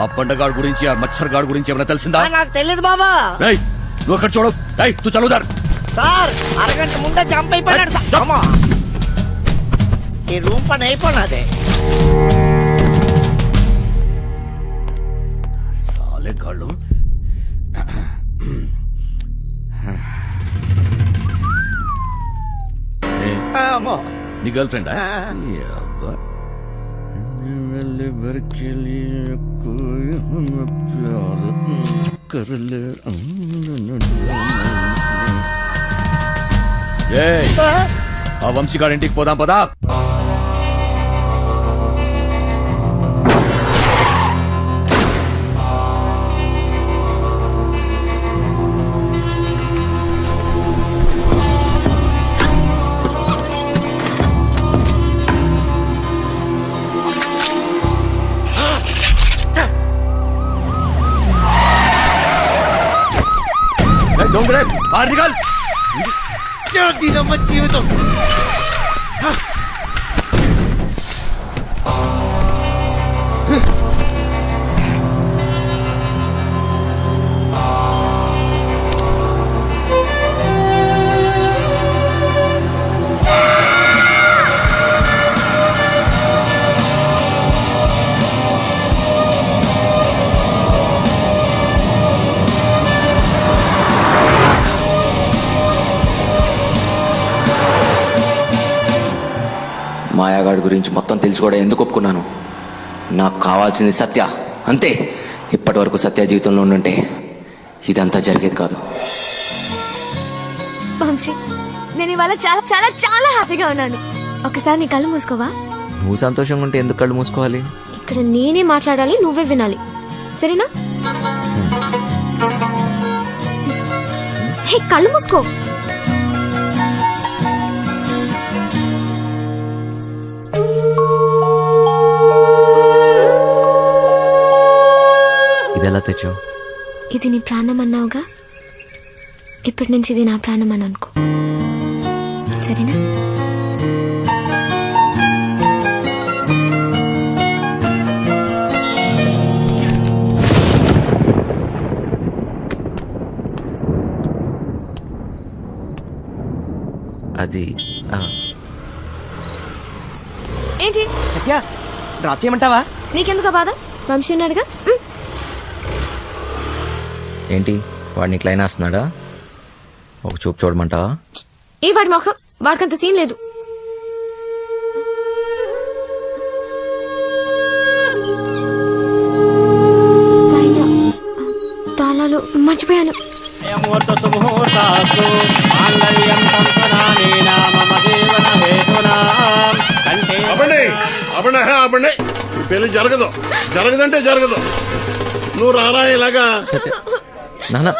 ఆ పండగాడు గురించి, ఆ మచ్చర్ గాడు గురించి ఏమైనా తెలిసిందా? నాకు తెలియదు బాబా. నువ్వు అక్కడ చూడు. నువ్వు చదువుదారు సార్, అరగంట ముందే జంప్ అయిపోయినాడు సార్. ఈ రూమ్ పని అయిపోయినదే. సాలే గాళ్ళు. నీ గర్ల్ ఫ్రెండా? ఆ వంశీగాడి ఇంటికి పోదాం పదా. డోంగ్రే బాహర్ నికల్. జీవితం మాయాగాడి గురించి మొత్తం తెలిసి కూడా ఎందుకు ఒప్పుకున్నాను? నాకు కావాల్సింది సత్య, అంతే. ఇప్పటి వరకు సత్య జీవితంలో ఉండుంటే ఇదంతా జరిగేది కాదు. వంశీ, నేను ఇవాళ చాలా చాలా చాలా హ్యాపీగా ఉన్నాను. ఒకసారి నీ కళ్ళు మూసుకోవా? నువ్వు సంతోషంగా ఉంటే ఎందుకు కళ్ళు మూసుకోవాలి? ఇక్కడ నేనే మాట్లాడాలి, నువ్వే వినాలి, సరేనా? హే, కళ్ళు మూసుకో. ఇదెలా తెచ్చావు? ఇది నీ ప్రాణం అన్నావుగా, ఇప్పటి నుంచి ఇది నా ప్రాణం అని అనుకో, సరేనా? అది ఏంటి సత్య డ్రాప్ చేయమంటావా? నీకెందుకు బాధ? వంశీ ఉన్నాడుగా. ఏంటి వాడిని క్లైన్ వేస్తున్నాడా? ఒక చూపు చూడమంటావా? ఏ వాడి మొహం, వాడికంత సీన్ లేదు. తాళాలు మర్చిపోయాను. అబండి పెళ్లి జరగదు, జరగదంటే జరగదు. నువ్వు రారా ఇలాగా. నానా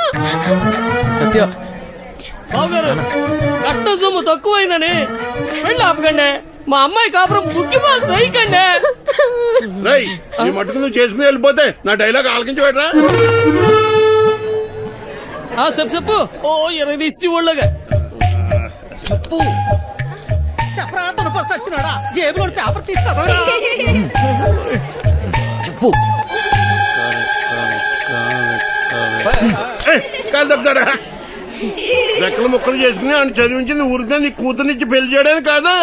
సత్య కట్ట సొమ్ము తక్కువైందని వెళ్ళి ఆపకండి. మా అమ్మాయి కాపురం బుక్కిబాల్ సైకండి. రై నీ మట్టుకు నువ్వు చేసుకుని వెళ్ళిపోతే నా డైలాగ్ ఆలకించి పెట్టరా. చెప్పు. ఓ 20 తీసి ఒళ్ళగా చెప్పు. చెప్పరా తనపో సచ్చినాడా, జేబులో పేపర్ తీస్తాడా? చెప్పు. కాదు తప్పుతాడా? రెక్కలు ముక్కలు చేసుకుని ఆయన చదివించింది ఊరికే నీ కూతురునిచ్చి పెళ్లి చేయడానికి కాదు.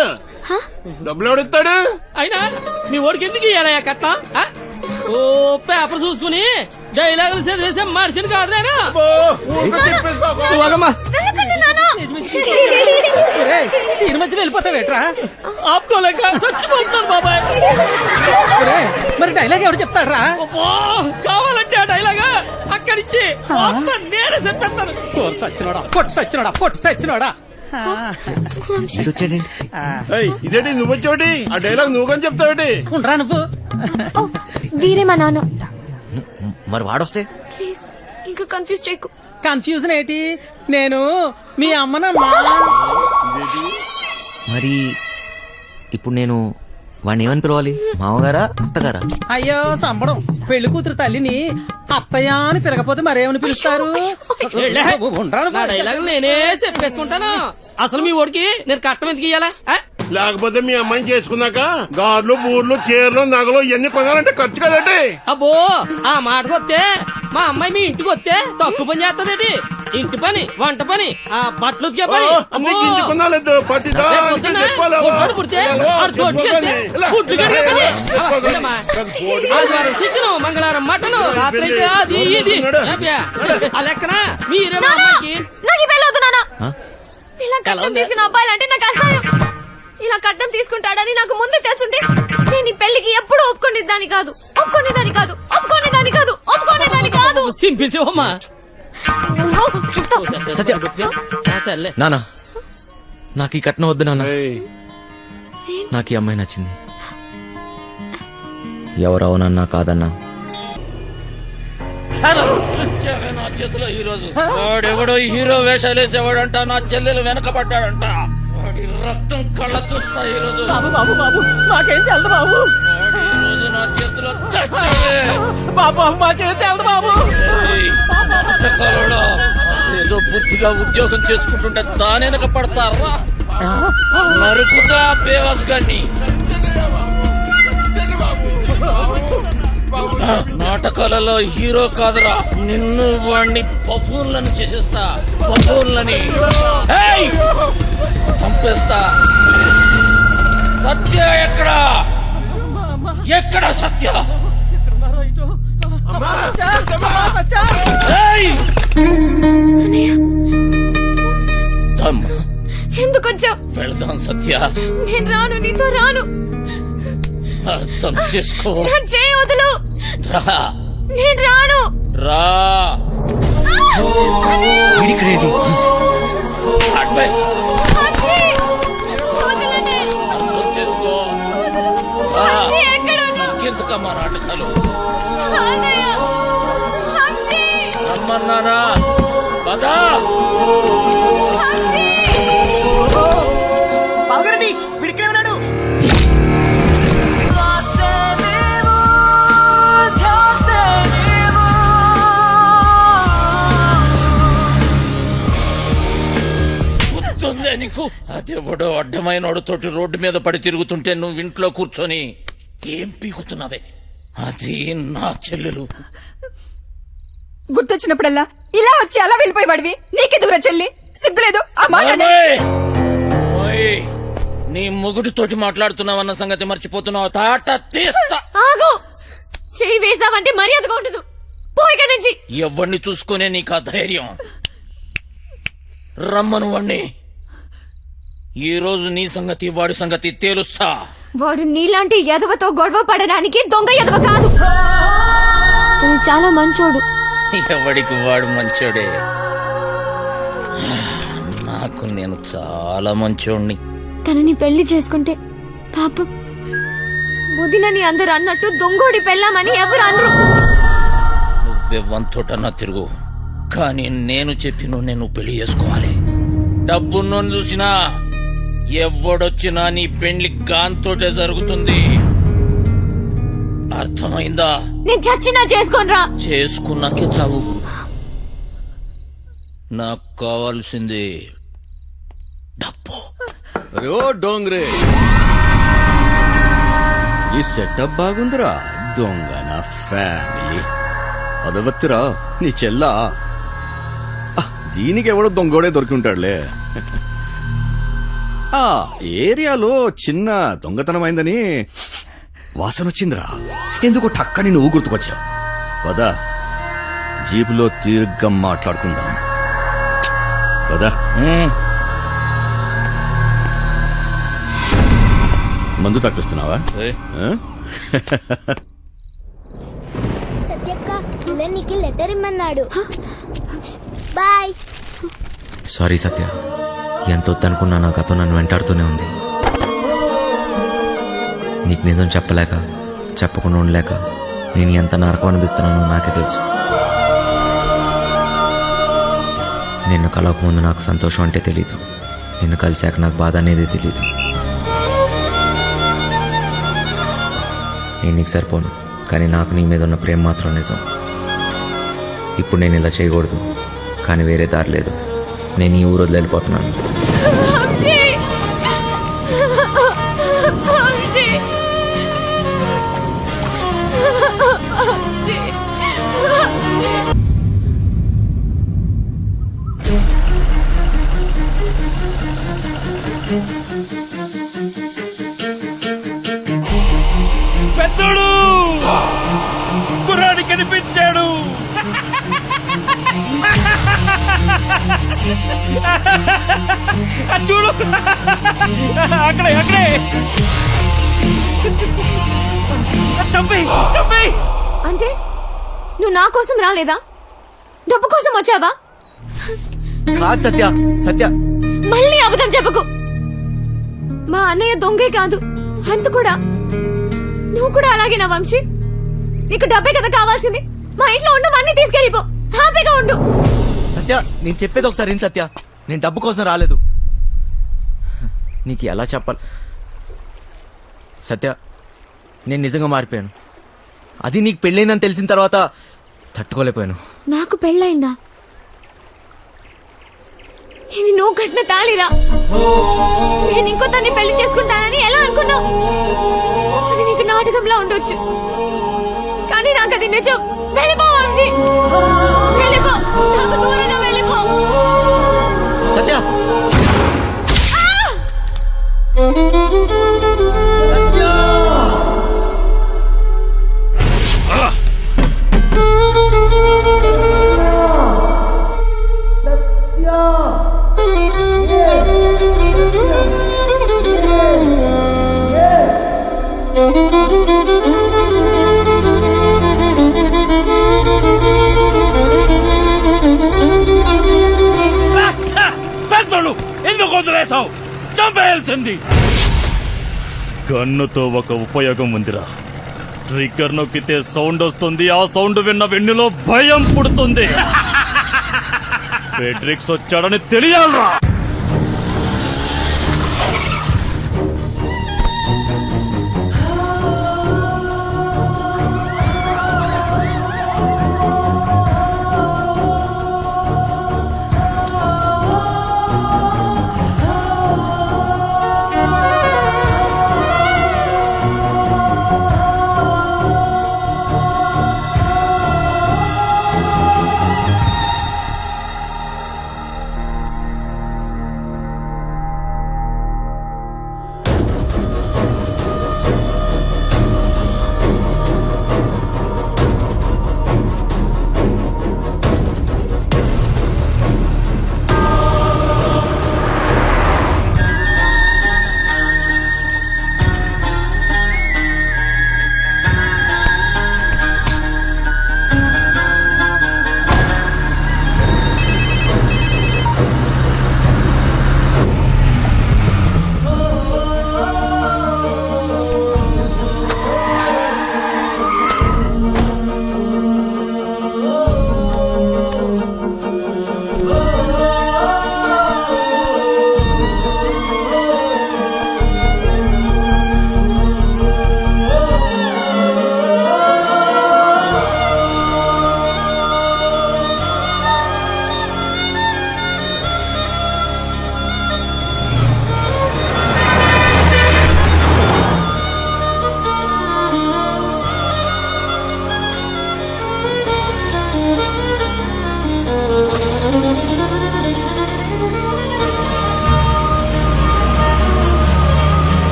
డబ్బులు ఎవడిస్తాడు? అయినా నీ ఓడికి ఎందుకు ఇయ్యాలయ్యా కట్నం? ఓ పేపర్ చూసుకుని డైలాగులు చదివేసే మనిషిని కాదు నేను. సినిమా వెళ్ళిపోతావేట్రా? ఆపుకోలేక చచ్చిపోతాను బాబాయ్. మరి డైలాగ్ ఎవరు చెప్తాడ్రా? కావాలంటే ఆ డైలాగ్ అక్కడిచ్చి నేనే చెప్పేస్తాను. పొట్టు సచ్చినోడా. ఇదేంటి నువ్వు వచ్చేటి? ఆ డైలాగ్ నువ్వు కానీ చెప్తావేటి? ఉండరా నువ్వు? వీరే మా నాన్న. మరి వాడొస్తే? ప్లీజ్ ఇంకా కన్ఫ్యూజ్ చేయకు. కన్ఫ్యూజన్ ఏంటి? నేను మీ అమ్మనమ్మా. మరి ఇప్పుడు నేను వాడిని ఏమని పిలవాలి? మామగారా అత్తగారా? అయ్యో సంబడం, పెళ్లి కూతురు తల్లిని అత్తయ్య అని పిలకపోతే మరేమని పిలుస్తారు? నా డైలాగ్ నేనే చెప్పేసుకుంటాను. అసలు మీ ఓడికి నేను కట్టం ఎందుకు ఇయ్యాలా? లేకపోతే మీ అమ్మాయిని చేసుకున్నాక గార్లు బూర్లు చీరలు నగలు ఇవన్నీ కొనాలంటే ఖర్చు కదండి. అబ్బో ఆ మాటకొస్తే మా అమ్మాయి మీ ఇంటికి వస్తే తక్కువ పని చేస్తదేటి? ఇంటి పని, వంట పని, ఆ బట్టలు ఉతికే పని. ఆదివారం చికెను, మంగళవారం మటను, రాత్రి అయితే అది ఇది. ఆ లెక్కన మీరే మా అమ్మాయికి. నాకు ఈ పెళ్లి వద్దు నాన్న. ఇలా కట్నం తీసుకున్న అబ్బాయిలంటే నాకు అసహ్యం. ఇలా కట్నం తీసుకుంటాడని నాకు ముందు తెలుసుంటే నేను ఈ పెళ్లికి ఎప్పుడు ఒప్పుకునేదాన్ని కాదు. సింపిసివమ్మా. నానా నాకు ఈ కట్నం వద్దు నాన్న. నాకు ఈ అమ్మాయి నచ్చింది. ఎవరవునన్నా కాదన్నా నా చేతిలో ఈ రోజు వాడెవడో హీరో వేషాలు వేసేవాడంట. నా చెల్లెలు వెనకబడ్డాడంట. వాడి రక్తం కళ్ళ చూస్తా ఈ రోజు. బాబు బాబు బాబు మాకేం తెలదు బాబు. ఈ రోజు నా చేతిలో చచ్చావే బాబు. మాకేం తెలదు బాబు. ఏదో బుద్ధిగా ఉద్యోగం చేసుకుంటుంటే దాని వెనక పడతారా? నరుకుతా బేవాస్ గాని. నాటకాలలో హీరో కాదురా, నిన్ను వాణ్ణి బఫూన్లను చేసేస్తా. బఫూన్లని చంపేస్తా. సత్య ఎక్కడా? ఎక్కడ సత్య? ఎందుకు వచ్చావు? వెళ్దాం సత్య. నేను రాను, నీతో రాను. అర్థం చేసుకో. చేయి వదులు. రా. నేను రాను. రా. అర్థం చేసుకో. ఇంకెందుకమ్మా నాటకాలు? రమ్మన్నానా? పదా. బావగారండి వీడిక్కడే ఉన్నాడు. ఎవడో అడ్డమైనోడుతోటి రోడ్డు మీద పడి తిరుగుతుంటే నువ్వు ఇంట్లో కూర్చొని ఏం పీకుతున్నావే? అది నా చెల్లెలు. గుర్తొచ్చినప్పుడల్లా ఇలా వచ్చి అలా వెళ్ళిపోయేవాడివి. నీకే దూర చెల్లి, సిగ్గులేదు ఆ మాట? ఓయ్, నీ మొగుడితోటి మాట్లాడుతున్నావన్న సంగతి మర్చిపోతున్నావు. తాట తీస్తా. ఆగు, చెయ్యి వేసావంటే మర్యాదగా ఉండదు. పోయిగా నుంచి ఎవరిని చూసుకునే నీకు ఆ ధైర్యం? రమ్మను వాణ్ణి. ఈ రోజు నీ సంగతి వాడి సంగతి తేలుస్తా. వాడు నీలాంటి ఎదవతో గొడవ పడడానికి దొంగ ఎదవ కాదు. తను చాలా మంచోడు. ఎవడికి వాడు మంచోడే. నాకు నేను చాలా మంచోడిని. తనని పెళ్లి చేసుకుంటే పాపం వదినని అందరు అన్నట్టు దొంగోడి పెళ్ళామని ఎవరు అనరు. నువ్వెవ్వంతోటన్నా తిరుగు, కానీ నేను చెప్పిన నేను పెళ్లి చేసుకోవాలి. డబ్బున్నోని చూసినా ఎవడొచ్చినా నీ పెళ్లి గాంతోటే జరుగుతుంది. అర్థమైందా? నేను చచ్చినా చేసుకోనరా. చేసుకున్నాకే చావు. నాకు కావాల్సింది డబ్బు. అరే ఓ డోంగ్రే, ఈ సెటప్ బాగుందిరా. దొంగ నా ఫ్యామిలీ అదవత్తిరా నీ చెల్లా. దీనికి ఎవడో దొంగోడే దొరికి ఉంటాడులే. ఆ ఏరియాలో చిన్న దొంగతనమైందని వాసన వచ్చిందిరా. ఎందుకు టక్కని నువ్వు గుర్తుకొచ్చావు. పదా జీపులో తీర్ఘం మాట్లాడుకుందాం. పదా. మందు తప్పిస్తున్నావా? సత్యక్క నీకు లెటర్ ఇమ్మన్నాడు. బాయ్. సారీ సత్య, ఎంత వద్దనుకున్నా నా గతం నన్ను వెంటాడుతూనే ఉంది. నీకు నిజం చెప్పలేక, చెప్పకుండా ఉండలేక నేను ఎంత నరకం అనిపిస్తున్నానో నాకే తెలుసు. నిన్ను కలవకముందు నాకు సంతోషం అంటే తెలీదు, నిన్ను కలిశాక నాకు బాధ అనేది తెలీదు. నేను నీకు సరిపోను, కానీ నాకు నీ మీద ఉన్న ప్రేమ మాత్రం నిజం. ఇప్పుడు నేను ఇలా చేయకూడదు, కానీ వేరే దారి లేదు. నేను ఈ ఊరు వదిలి వెళ్ళిపోతున్నాను. పెద్దోడు కుర్రాడి కనిపించాడు. చూడు, అక్కడే అక్కడే. అంటే నువ్వు నా కోసం రాలేదా? డబ్బు కోసం వచ్చావా? కాదు సత్య, సత్య మళ్ళీ అబద్ధం చెప్పకు. మా అన్నయ్య దొంగే కాదు, అంత కూడా. నువ్వు కూడా అలాగే నా వంశీ. నీకు డబ్బే కదా కావాల్సింది. మా ఇంట్లో ఉన్నవన్నీ తీసుకెళ్ళిపో, హ్యాపీగా ఉండు. సత్య, నేను చెప్పేది ఒకసారి విను సత్య. నేను డబ్బు కోసం రాలేదు. నీకు ఎలా చెప్పాలి సత్య, నేను నిజంగా మారిపోయాను. అది నీకు పెళ్ళైందని తెలిసిన తర్వాత తట్టుకోలేకపోయాను. నాకు పెళ్ళైందా? ఇది నువ్వు కట్టిన తాళిరా. నేను ఇంకో తన్ని పెళ్లి చేసుకుంటానని ఎలా అనుకున్నావు? అది నీకు నాటకంలా ఉండొచ్చు, కానీ నాకు అది నిజం. వెళ్ళిపో వంశీ, వెళ్ళిపో. నాకు దూరంగా వెళ్ళిపో. సత్య, పెద్దోడు ఎందుకు వదిలేసావు? చంపేయాల్సింది. గన్నుతో ఒక ఉపయోగం ఉందిరా. ట్రిగ్గర్ నొక్కితే సౌండ్ వస్తుంది. ఆ సౌండ్ విన్న వెన్నులో భయం పుడుతుంది. ఫెడ్రిక్స్ వచ్చాడని తెలియాలరా.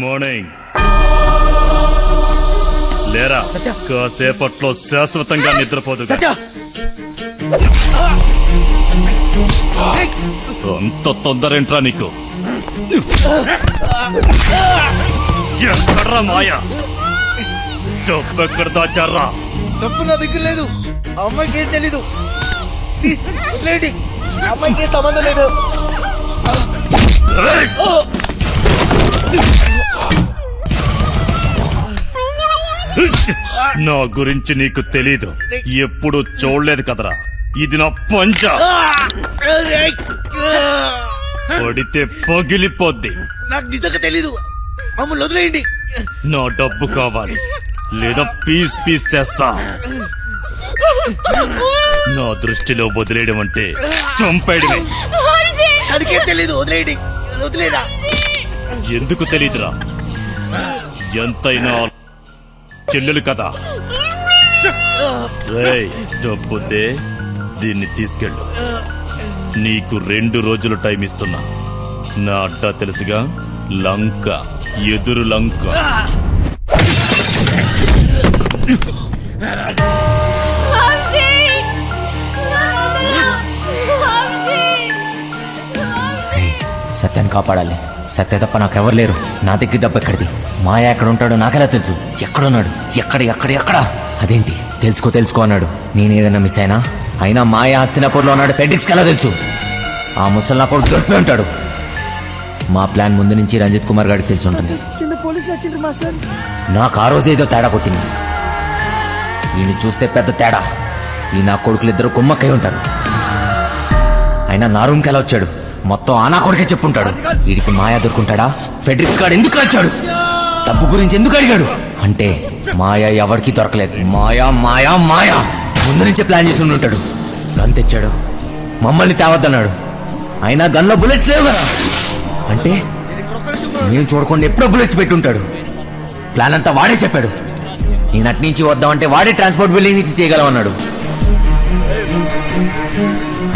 మార్నింగ్. లేరా, కాసేపట్లో శాశ్వతంగా నిద్రపోదు. అంత తొందరేంట్రా నీకు? ఎక్కడ్రా మాయా? డబ్బెక్కడ దాచారా? డబ్బు నా దగ్గర లేదు. అమ్మాయికి ఏం తెలీదు. అమ్మాయికి ఏం సంబంధం లేదు. నా గురించి నీకు తెలీదు. ఎప్పుడు చూడలేదు కదరా. ఇది నా పంచ. పడితే పగిలిపోద్ది. నాకు నిజంగా తెలీదు. మమ్మల్ని వదిలేయండి. నా డబ్బు కావాలి, లేదా పీస్ పీస్ చేస్తా. నా దృష్టిలో వదిలేయడం అంటే చంపేయడమే. దానికేం తెలీదు. వదిలేయండి. వదిలేదా? ఎందుకు తెలీదురా? ఎంతైనా చెల్లెలు కదా. రేయ్, డబ్బుదే, దీన్ని తీసుకెళ్ళు. నీకు 2 రోజులు టైం ఇస్తున్నా. నా అడ్డా తెలుసుగా, లంక, ఎదురు లంక. సత్యాన్ని కాపాడాలి. సత్య తప్ప నాకెవరు లేరు. నా దగ్గర డబ్బు ఎక్కడిది? మాయా ఎక్కడ ఉంటాడో నాకెలా తెలుసు? ఎక్కడున్నాడు? ఎక్కడ? అదేంటి తెలుసుకో అన్నాడు. నేనేదన్నా మిస్ అయినా మాయా హస్తినాపూర్లో ఉన్నాడు. ఫెడ్రిక్స్కి ఎలా తెలుసు? ఆ ముసలి నా కొడుకు దొరికిపోయి ఉంటాడు. మా ప్లాన్ ముందు నుంచి రంజిత్ కుమార్ గారికి తెలిసి ఉంటుంది. నాకు ఆ రోజు ఏదో తేడా కొట్టింది. ఈయన చూస్తే పెద్ద తేడా. ఈ నా కొడుకులు ఇద్దరు కుమ్మక్కై ఉంటారు. అయినా నా రూమ్కి ఎలా వచ్చాడు? మొత్తం ఆ నా కొడుకే చెప్పుంటాడు. వీడికి మాయా దొరుకుంటాడా? ఫెడ్రిక్స్ గాడు ఎందుకు వచ్చాడు? డబ్బు గురించి ఎందుకు అడిగాడు? అంటే మాయా ఎవరికి దొరకలేదు. మాయా ముందు నుంచే ప్లాన్ చేసి ఉంటాడు. గన్ తెచ్చాడు, మమ్మల్ని తేవద్దన్నాడు. అయినా గన్లో బుల్లెట్స్ లేవు కదా. అంటే మేము చూడకుండా ఎప్పుడో బుల్లెట్స్ పెట్టుంటాడు. ప్లాన్ అంతా వాడే చెప్పాడు. నేను అటు నుంచి వద్దామంటే వాడే ట్రాన్స్పోర్ట్ బిల్డింగ్ నుంచి చేయగలం అన్నాడు.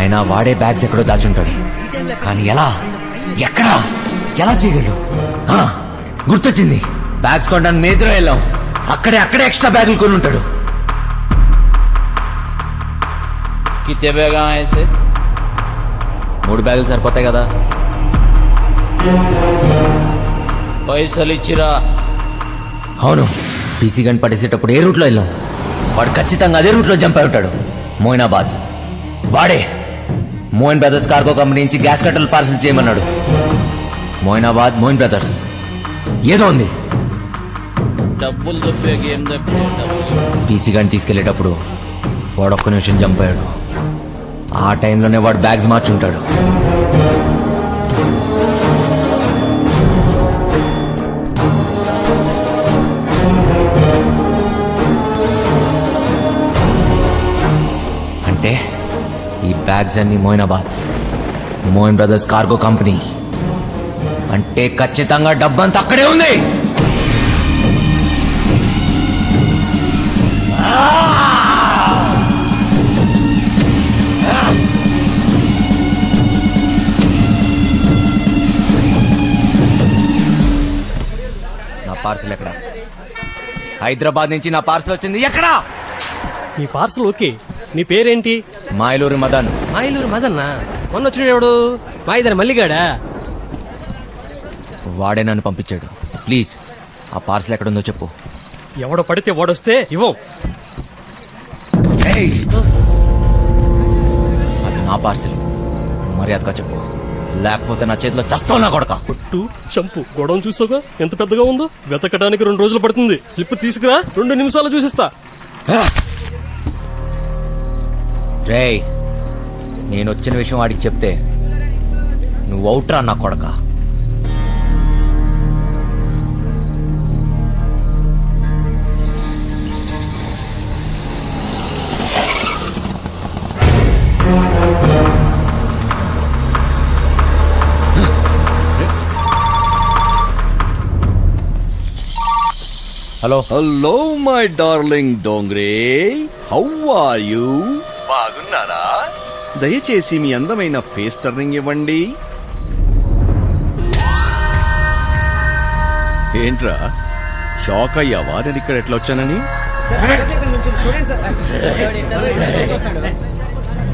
అయినా వాడే బ్యాగ్స్ ఎక్కడో దాచుంటాడు. కానీ ఎలా చేయగలరు? గుర్తొచ్చింది. బ్యాగ్స్ కొనడానికి మేద్రో వెళ్ళాం. అక్కడే ఎక్స్ట్రా బ్యాగులు కొని ఉంటాడు. కితే బ్యాగా ఐసే? 3 బ్యాగులు సరిపోతాయి కదా. పైసలు ఇచ్చిరా? అవును. పీసీ గన్ పట్టేసేటప్పుడు ఏ రూట్లో వెళ్ళాం? వాడు ఖచ్చితంగా అదే రూట్లో జంప్ అయి ఉంటాడు. మోయినాబాద్. వాడే మోయిన్ బ్రదర్స్ కార్గో కంపెనీ నుంచి గ్యాస్ కట్టలు పార్సల్ చేయమన్నాడు. మోయినాబాద్, మోయిన్ బ్రదర్స్ ఏదో ఉంది. డబ్బులు తప్పే గేమ్ తప్పే. పీసీ గన్ తీసుకెళ్లేటప్పుడు వాడు ఒక్క నిమిషం జంప్ అయ్యాడు. ఆ టైంలోనే వాడు బ్యాగ్స్ మార్చుంటాడు. అంటే ఈ బ్యాగ్స్ అన్ని Moinabad, Moin brothers cargo company. అంటే ఖచ్చితంగా డబ్బంతా అక్కడే ఉంది. నా పార్సల్ ఎక్కడ? హైదరాబాద్ నుంచి నా పార్సల్ వచ్చింది. ఎక్కడా? నీ పార్సల్ ఓకే. నీ పేరేంటి? మాయలూరు మదన్. మాయలూరు మదన్నా? మొన్న వచ్చిన ఎవడు? మా ఇద్దరు మల్లిగాడా? వాడే నన్ను పంపించాడు. ప్లీజ్ ఆ పార్సల్ ఎక్కడుందో చెప్పు. ఎవడో పడితే వాడొస్తే ఇవ్వం. అది నా పార్సల్, మర్యాదగా చెప్పు, లేకపోతే నా చేతిలో చస్తావు నా కొడక. కొట్టు చంపు. గొడవ చూసాగా ఎంత పెద్దగా ఉందో. వెతకడానికి 2 రోజులు పడుతుంది. స్లిప్ తీసుకురా, 2 నిమిషాలు చూసిస్తా. రేయ్, నేను వచ్చిన విషయం వాడికి చెప్తే నువ్వు అవుట్రా నా కొడక. Hello my darling Dongre, how are you? బాగున్నారా? దయచేసి మీ అందమైన ఫేస్ టర్నింగ్ ఇవ్వండి. ఏంట్రా షాక్ అయ్యావా నేను ఇక్కడ ఎట్లా వచ్చానని?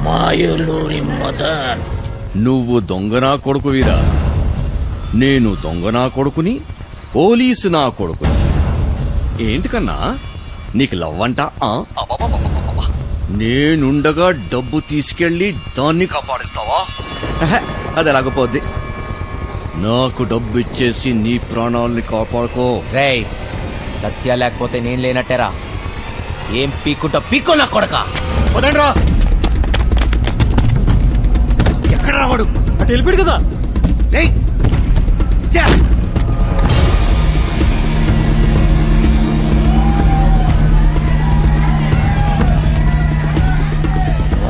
మాయలూరి మదన్, నువ్వు దొంగనా కొడుకువిరా. నేను దొంగనా కొడుకుని, పోలీసు నా కొడుకుని. ఏంటి కన్నా నీకు లవ్వంట? నేనుండగా డబ్బు తీసుకెళ్లి దాన్ని కాపాడిస్తావా? అది ఎలాగపోద్ది. నాకు డబ్బు ఇచ్చేసి నీ ప్రాణాల్ని కాపాడుకో. రేయ్, సత్య లేకపోతే నేను లేనట్టేరా. ఏం పీక్కుంటా పీక్కో నా కొడక. వదండ్రా. ఎక్కడ రావాడు? అటు వెళ్ళిపోయాడు కదా.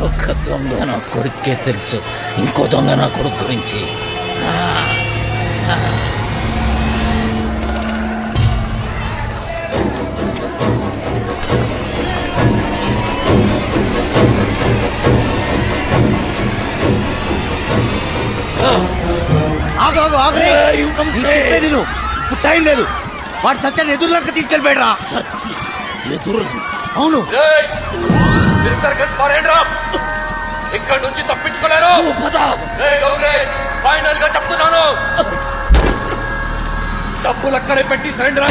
ఒక దొంగ నా కొడుకే తెలుసు, ఇంకో దొంగ నా కొడుకు గురించి. ఇప్పుడు టైం లేదు. వాడు సత్యాన్ని ఎదురులంక తీసుకెళ్ళిపోయాడురా. ఎదురు? అవును. ఇక్కడ నుంచి తప్పించుకోలేరు. ఫైనల్ గా చెప్తున్నాను, డబ్బులు అక్కడే పెట్టి సరెండర్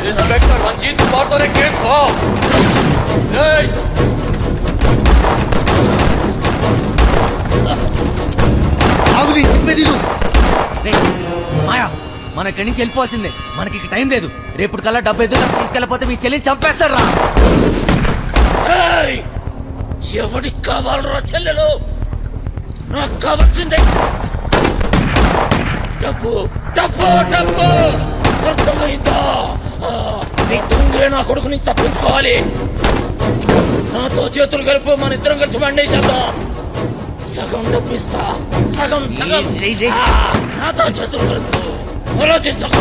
ఇన్స్పెక్టర్ రంజిత్ కుమార్తోనే కేసు. ఆగుని చెప్పేది. మాయా, మన ఇక్కడి నుంచి వెళ్ళిపోవాల్సిందే. మనకి ఇక టైం లేదు. రేపు కల్లా డబ్బు ఎదురు తీసుకెళ్ళకపోతే మీ చెల్లిని చంపేస్తారా. ఎవడికి కావాలరా చెల్లెలు? నాకు కావాల్సిందే డబ్బు, డబ్బు, డబ్బు. అర్థమైందా? నీ దొంగే నా కొడుకుని తప్పించుకోవాలి. నాతో చేతులు కలిపి మన ఇద్దరం కలిసి వండేసేద్దాం. సగం డబ్బిస్తా, సగం సగం. నాతో చేతులు కలుపు. ఆలోచించకు.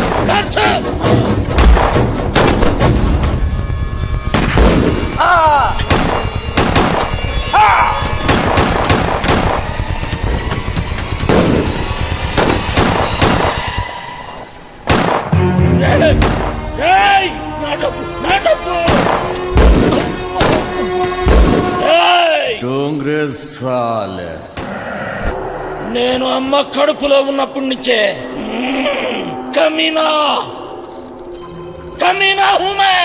నేను అమ్మ కడుపులో ఉన్నప్పటి నుంచే కమీనా కమీనా హూమే.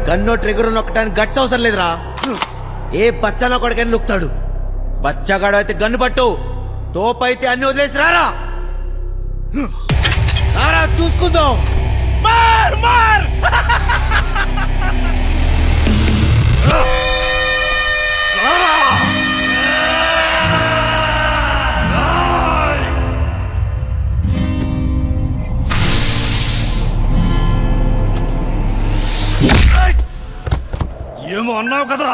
గన్నో ట్రిగర్ నొక్కడానికి గట్స్ అవసరం లేదురా. ఏ బచ్చలో కొడుకని నొక్కుతాడు. బచ్చగాడు అయితే గన్ను పట్టు, తోపైతే అన్ని వదిలేసి రారా. రారా చూసుకుందాం. మార్ మార్. ఏమో అన్నావు కదా.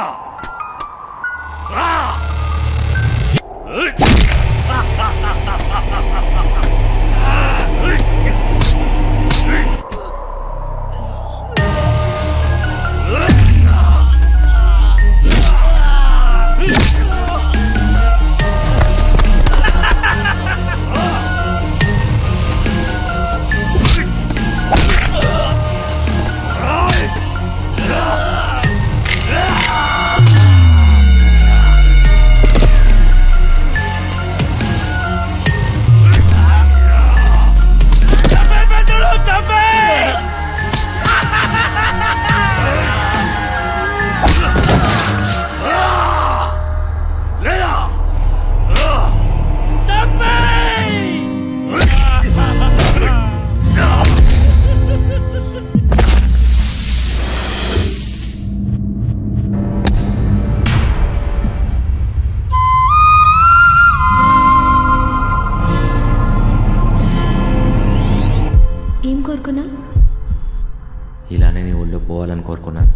ఇలానే నీ ఒళ్ళు పోవాలని కోరుకున్నాను.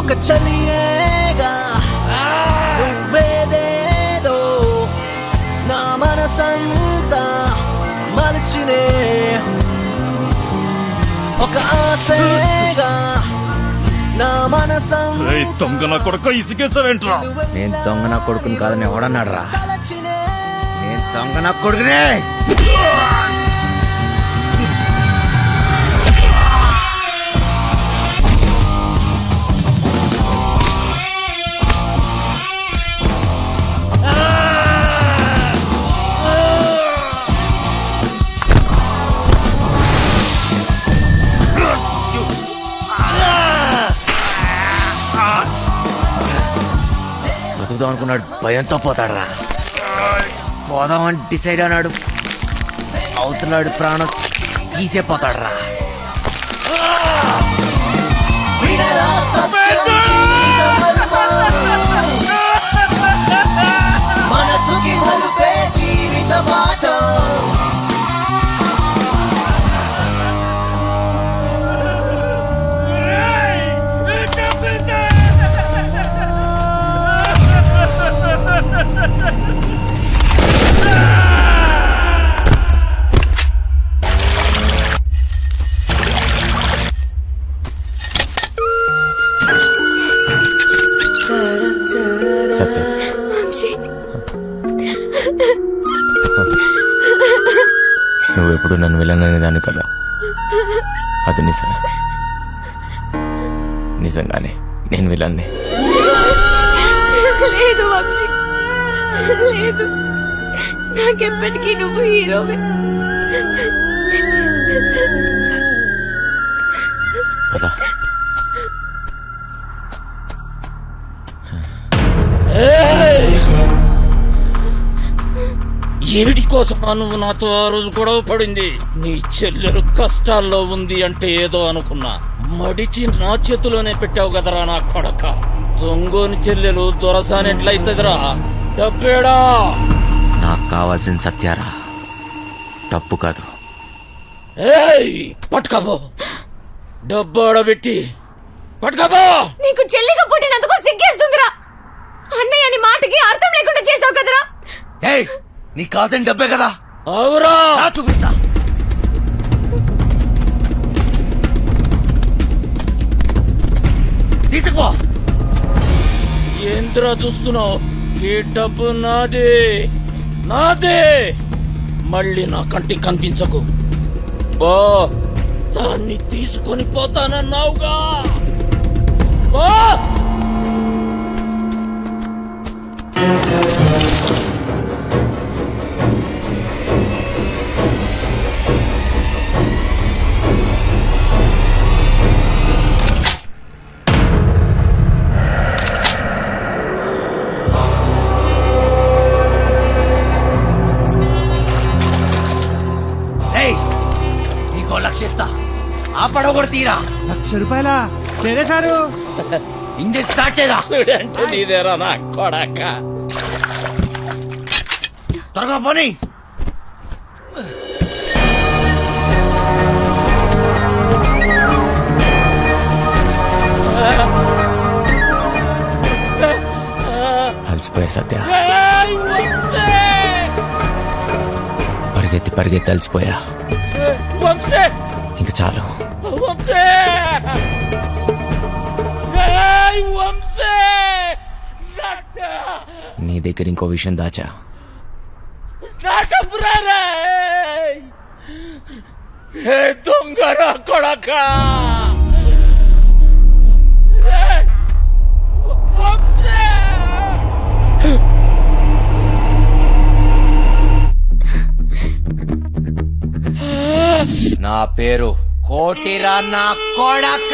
ఒక చలియేగా నువ్వేదేదో నా మనసంతా మలిచినే ఒక ఆశగా నా మనసంతా ఏయ్, దొంగ నా కొడుకు ఇసుకేసావేంట్రా? నేను దొంగ నా కొడుకుని కాదని ఎవడన్నాడు రా? నేను దొంగ నా కొడుకునే. బతుకుదాం అనుకున్నాడు, భయంతో పోతాడు రా. పోదామని డిసైడ్ అన్నాడు, అవుతున్నాడు ప్రాణం తీసే పోతాడు రా. మనసుకి నలుపే జీవిత మాట సత్య, నువ్వెప్పుడు నన్ను విలననే దాన్ని కదా, అది నిజమే. నిజంగానే నేను విలన్నే. లేదు వంశీ, లేదు. నాకెప్పటికీ నువ్వు హీరోవే. పదా. ఏమిటి కోసం నువ్వు నాతో ఆ రోజు గొడవ పడింది? నీ చెల్లెలు కష్టాల్లో ఉంది అంటే ఏదో అనుకున్నా, మడిచి నా చేతిలోనే పెట్టావు కదరా నా కొడక. దొంగోని చెల్లెలు దొరసానెట్లయితదిరా? డబ్బేడా? నాకు కావాల్సిన సత్యారా, డబ్బు కాదు. ఏయ్, పట్టుకోబో. డబ్బు ఆడబెట్టి పట్టుకోబో. నీకు చెల్లిగా పుట్టినందుకు సిగ్గేస్తుందిరా. అన్నయ్య మాటకి అర్థం లేకుండా చేసావు కదరా. నీకు కాదని డబ్బే కదా. అవురా, చూపిస్తా. తీసుకుపో. ఏంద్రా చూస్తున్నావు? ఈ డబ్బు నాదే, నాదే. మళ్ళీ నా కంటికి కనిపించకు. బా, దాన్ని తీసుకొని పోతానన్నావుగా. బా. నీకో లక్షిస్తా, ఆ పడవ కూడా తీరా. ₹1,00,000 సరే సారు. ఇంజిన్ స్టార్ట్ చేయరా. అంటే నీదేరా నా కొడక. త్వరగా పోనీ. అలసిపోయా సత్య, పరిగెత్తి పరిగెత్తి అలసిపోయా. ఇంక చాలు. నీ దగ్గర ఇంకో విషయం దాచా. దొంగ కొడక. నా పేరు కోటిరా నా కొడక.